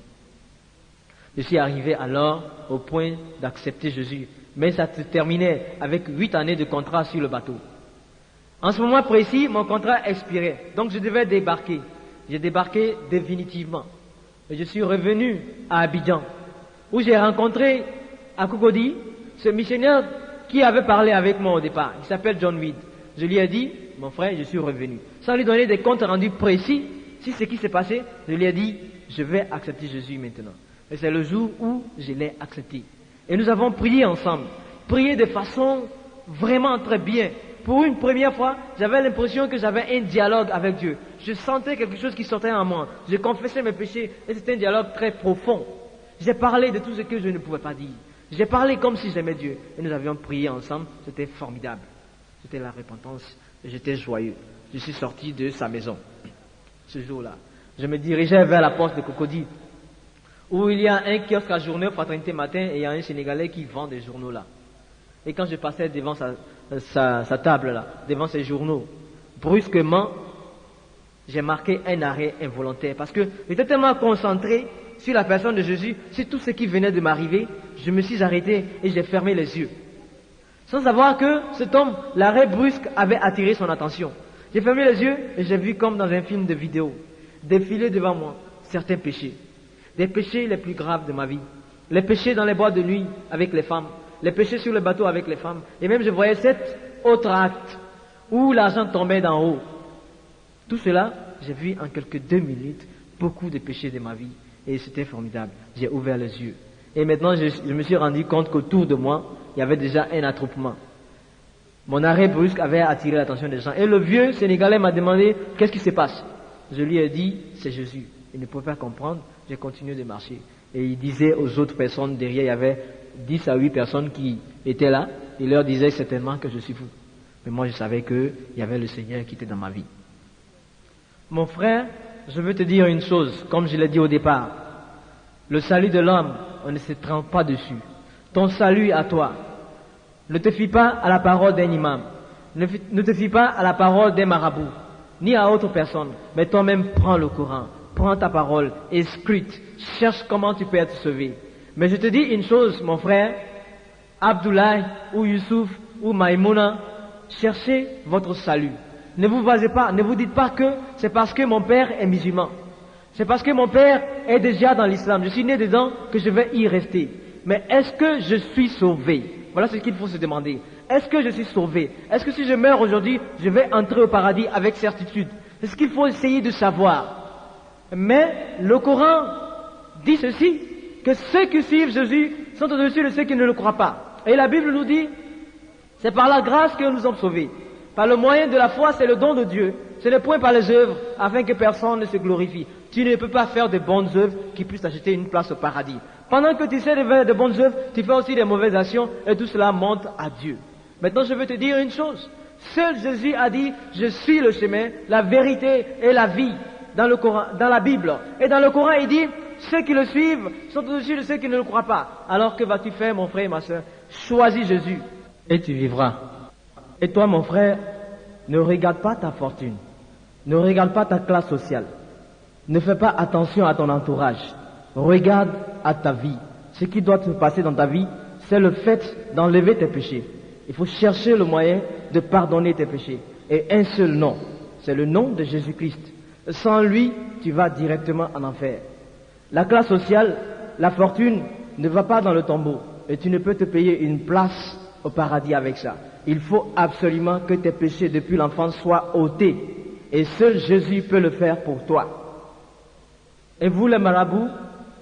Je suis arrivé alors au point d'accepter Jésus. Mais ça se terminait avec 8 années de contrat sur le bateau. En ce moment précis, mon contrat expirait. Donc je devais débarquer. J'ai débarqué définitivement. Et je suis revenu à Abidjan, où j'ai rencontré à Cocody ce missionnaire qui avait parlé avec moi au départ. Il s'appelle John Weed. Je lui ai dit, mon frère, je suis revenu. Sans lui donner des comptes rendus précis, si ce qui s'est passé, je lui ai dit, je vais accepter Jésus maintenant. Et c'est le jour où je l'ai accepté. Et nous avons prié ensemble. Prié de façon vraiment très bien. Pour une première fois, j'avais l'impression que j'avais un dialogue avec Dieu. Je sentais quelque chose qui sortait en moi. Je confessais mes péchés et c'était un dialogue très profond. J'ai parlé de tout ce que je ne pouvais pas dire. J'ai parlé comme si j'aimais Dieu. Et nous avions prié ensemble. C'était formidable. C'était la repentance. Et j'étais joyeux. Je suis sorti de sa maison ce jour-là. Je me dirigeais vers la porte de Cocody, où il y a un kiosque à journaux, Fraternité Matin, et il y a un Sénégalais qui vend des journaux là. Et quand je passais devant sa table là, devant ses journaux, brusquement, j'ai marqué un arrêt involontaire parce que j'étais tellement concentré sur la personne de Jésus, sur tout ce qui venait de m'arriver, je me suis arrêté et j'ai fermé les yeux. Sans savoir que cet homme, l'arrêt brusque avait attiré son attention. J'ai fermé les yeux et j'ai vu comme dans un film de vidéo, défiler devant moi certains péchés. Des péchés les plus graves de ma vie. Les péchés dans les boîtes de nuit avec les femmes. Les péchés sur le bateau avec les femmes. Et même je voyais 7 autres actes où l'argent tombait d'en haut. Tout cela, j'ai vu en quelques 2 minutes beaucoup de péchés de ma vie. Et c'était formidable. J'ai ouvert les yeux. Et maintenant, je me suis rendu compte qu'autour de moi, il y avait déjà un attroupement. Mon arrêt brusque avait attiré l'attention des gens. Et le vieux Sénégalais m'a demandé, qu'est-ce qui se passe? Je lui ai dit, c'est Jésus. Il ne pouvait pas comprendre. J'ai continué de marcher. Et il disait aux autres personnes derrière, il y avait 10 à 8 personnes qui étaient là. Il leur disait certainement que je suis fou. Mais moi, je savais qu'il y avait le Seigneur qui était dans ma vie. Mon frère, je veux te dire une chose, comme je l'ai dit au départ. Le salut de l'homme, on ne se trompe pas dessus. Ton salut à toi. Ne te fie pas à la parole d'un imam. Ne te fie pas à la parole d'un marabout, ni à autre personne. Mais toi-même, prends le Coran. Prends ta parole et scrute. Cherche comment tu peux être sauvé. Mais je te dis une chose, mon frère. Abdoulaye, ou Youssouf, ou Maïmouna, cherchez votre salut. Ne vous basez pas, ne vous dites pas que c'est parce que mon père est musulman. C'est parce que mon père est déjà dans l'islam. Je suis né dedans que je vais y rester. Mais est-ce que je suis sauvé? Voilà ce qu'il faut se demander. Est-ce que je suis sauvé? Est-ce que si je meurs aujourd'hui, je vais entrer au paradis avec certitude? C'est ce qu'il faut essayer de savoir. Mais le Coran dit ceci, que ceux qui suivent Jésus sont au-dessus de ceux qui ne le croient pas. Et la Bible nous dit, c'est par la grâce que nous sommes sauvés. Par le moyen de la foi, c'est le don de Dieu. Ce n'est point par les œuvres, afin que personne ne se glorifie. Tu ne peux pas faire de bonnes œuvres qui puissent acheter une place au paradis. Pendant que tu sais de faire de bonnes œuvres, tu fais aussi des mauvaises actions et tout cela monte à Dieu. Maintenant, je veux te dire une chose. Seul Jésus a dit, je suis le chemin, la vérité et la vie. Dans le Coran, dans la Bible. Et dans le Coran, il dit, ceux qui le suivent sont au-dessus de ceux qui ne le croient pas. Alors que vas-tu faire, mon frère et ma soeur? Choisis Jésus et tu vivras. Et toi, mon frère, ne regarde pas ta fortune. Ne regarde pas ta classe sociale. Ne fais pas attention à ton entourage. Regarde à ta vie. Ce qui doit se passer dans ta vie, c'est le fait d'enlever tes péchés. Il faut chercher le moyen de pardonner tes péchés. Et un seul nom, c'est le nom de Jésus-Christ. Sans lui, tu vas directement en enfer. La classe sociale, la fortune, ne va pas dans le tombeau. Et tu ne peux te payer une place au paradis avec ça. Il faut absolument que tes péchés depuis l'enfance soient ôtés. Et seul Jésus peut le faire pour toi. Et vous, les marabouts,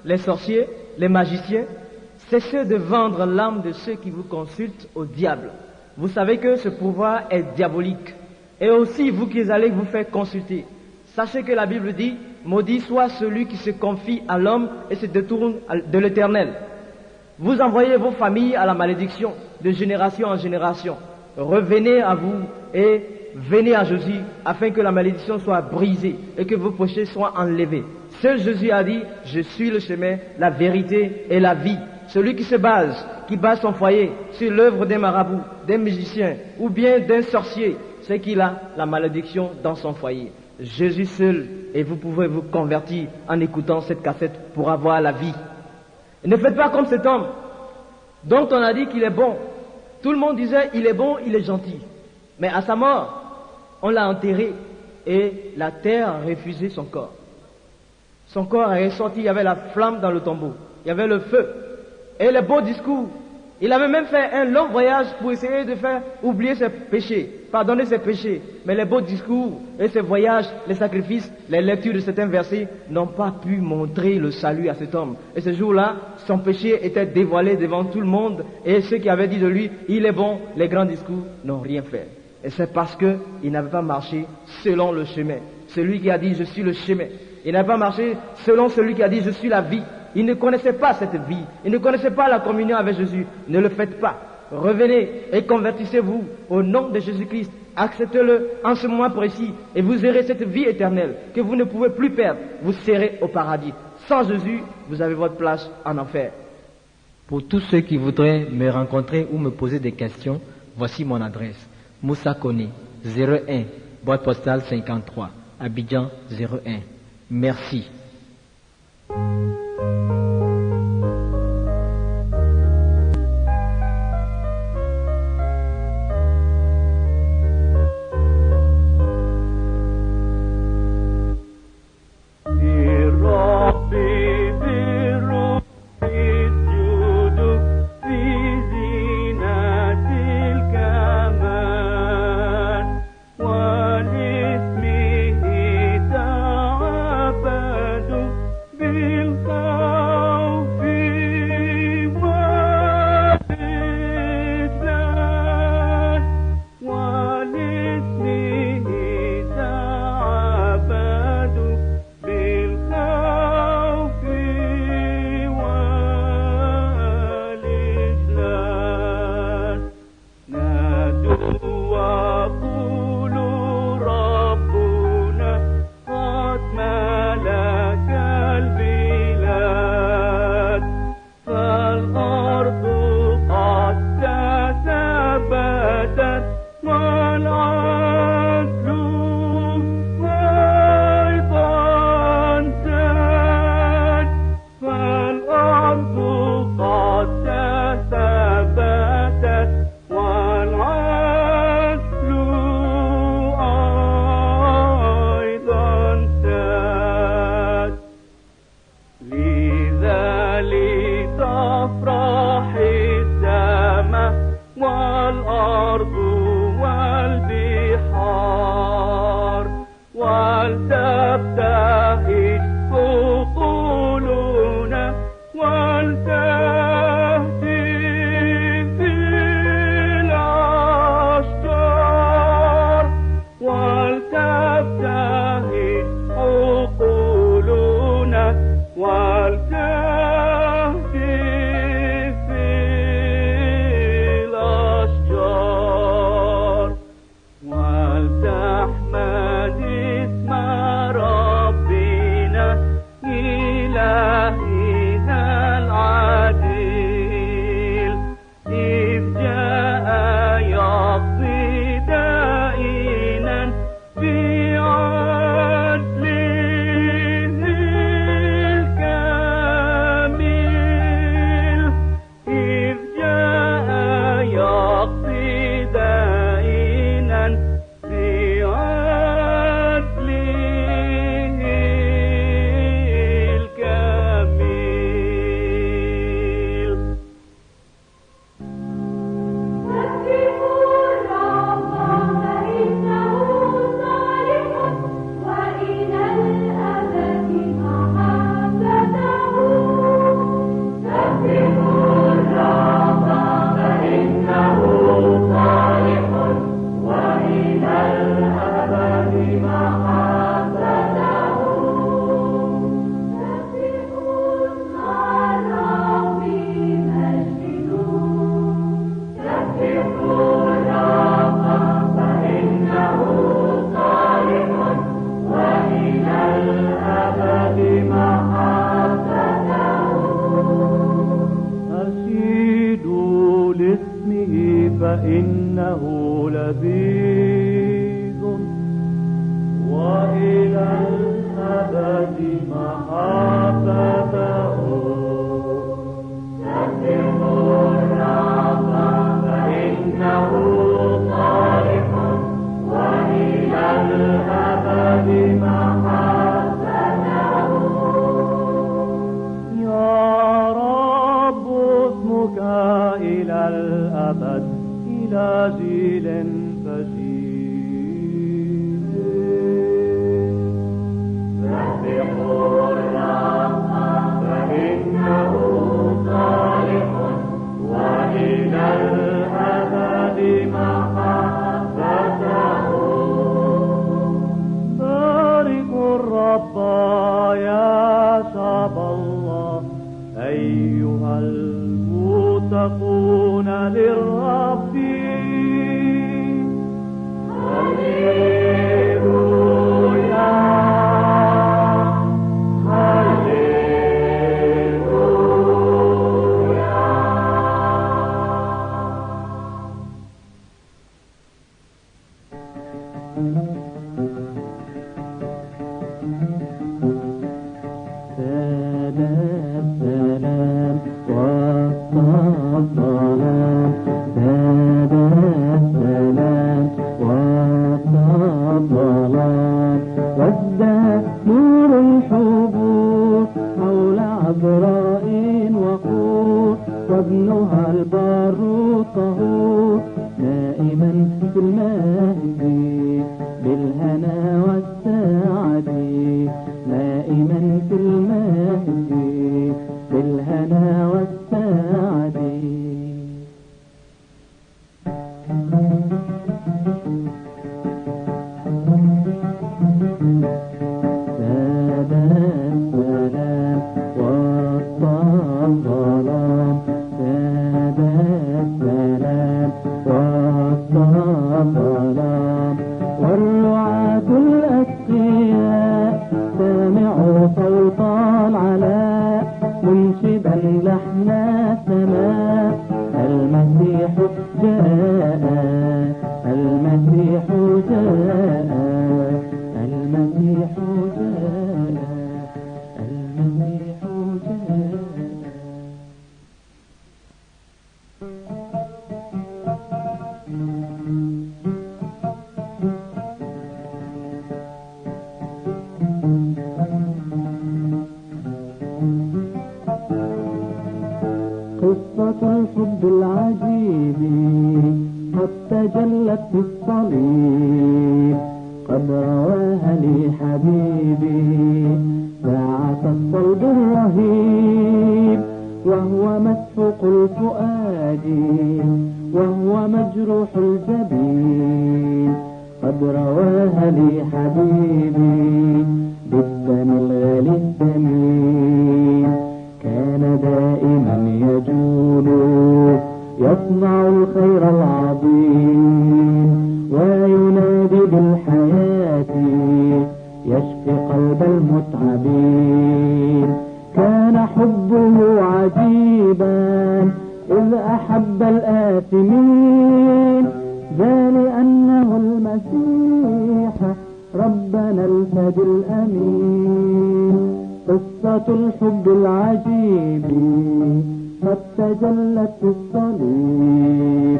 les sorciers, les magiciens, cessez de vendre l'âme de ceux qui vous consultent au diable. Vous savez que ce pouvoir est diabolique. Et aussi, vous qui allez vous faire consulter, sachez que la Bible dit, maudit soit celui qui se confie à l'homme et se détourne de l'Éternel. Vous envoyez vos familles à la malédiction de génération en génération. Revenez à vous et venez à Jésus afin que la malédiction soit brisée et que vos péchés soient enlevés. Seul Jésus a dit, je suis le chemin, la vérité et la vie. Celui qui base son foyer sur l'œuvre d'un marabout, d'un musicien ou bien d'un sorcier, c'est qu'il a la malédiction dans son foyer. Jésus seul, et vous pouvez vous convertir en écoutant cette cassette pour avoir la vie. Et ne faites pas comme cet homme dont on a dit qu'il est bon. Tout le monde disait il est bon, il est gentil. Mais à sa mort, on l'a enterré et la terre a refusé son corps. Son corps est ressorti, il y avait la flamme dans le tombeau, il y avait le feu et les beaux discours. Il avait même fait un long voyage pour essayer de faire oublier ses péchés, pardonner ses péchés. Mais les beaux discours et ces voyages, les sacrifices, les lectures de certains versets n'ont pas pu montrer le salut à cet homme. Et ce jour-là, son péché était dévoilé devant tout le monde. Et ceux qui avaient dit de lui, il est bon, les grands discours n'ont rien fait. Et c'est parce qu'il n'avait pas marché selon le chemin. Celui qui a dit, je suis le chemin. Il n'avait pas marché selon celui qui a dit, je suis la vie. Il ne connaissait pas cette vie. Il ne connaissait pas la communion avec Jésus. Ne le faites pas. Revenez et convertissez-vous au nom de Jésus-Christ. Acceptez-le en ce moment précis et vous aurez cette vie éternelle que vous ne pouvez plus perdre. Vous serez au paradis. Sans Jésus, vous avez votre place en enfer. Pour tous ceux qui voudraient me rencontrer ou me poser des questions, voici mon adresse. Moussa Kone, 01, boîte postale 53, Abidjan 01. Merci. فإنه لذيذ وإلى الأبد محبته سبحوا الرب فإنه صالح وإلى الأبد محبته جزيل فزيل سبحوا الرب فإنه صالح وإلى الأبد محبته باركوا الرب يا شعب الله أيها المتقون للرب هللويا وابنها البر الطهور دائما في المهدي بالهنا والسعد دائما في المهدي بالهنا والسعد والرعاة الأتقياء سامعوا صوت العلاء منشدا لحن السماء المسيح جاء المسيح جاء المسيح جاء المسيح جاء قصة الحب العجيب قد تجلت في الصليب قد رواها لي حبيبي ساعة الصلب الرهيب وهو مسحوق الفؤاد وهو مجروح الجبين قد رواها لي حبيبي بالدم الغالي الثمين كان دائما يجول يصنع الخير العظيم وينادي بالحياة يشفي قلب المتعبين كان حبه عجيبا إذ أحب الآثمين ذا لأنه المسيح ربنا الفدي الأمين قصة الحب العجيب قد تجلت في الصليب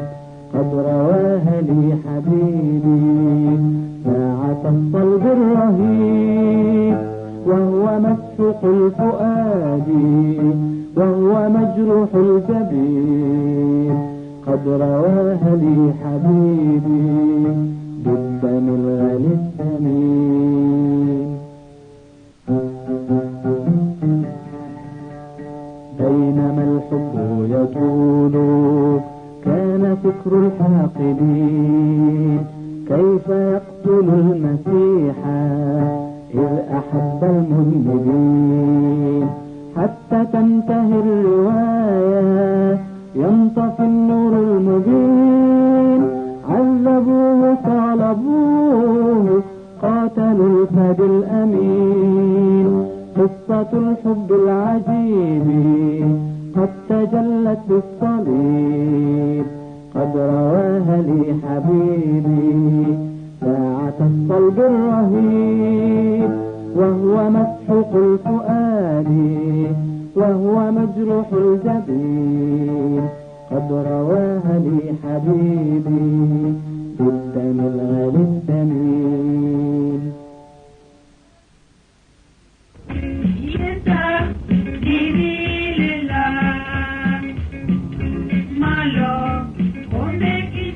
قد رواها لي حبيبي ساعة الصلب الرهيب وهو مسحوق الفؤاد وهو مجروح الجبين قد رواها لي حبيبي بالدم الغالي الثمين بينما الحب يطول كان فكر الحاقدين كيف يقتل المسيح إذ أحب المذنبين حتى تنتهي الرواية ينطفي النور المبين عذبوه طالبوه قاتلوا الفدي الأمين قصة الحب العجيب قد تجلت بالصليب قد رواها لي حبيبي ساعة الصلب الرهيب وهو مسحوق الفؤاد وهو مجروح الجبين قد رواها لي حبيبي بالدم الغالي الثمين Malo, come che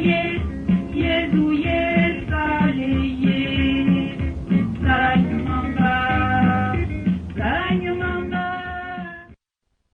耶，耶路耶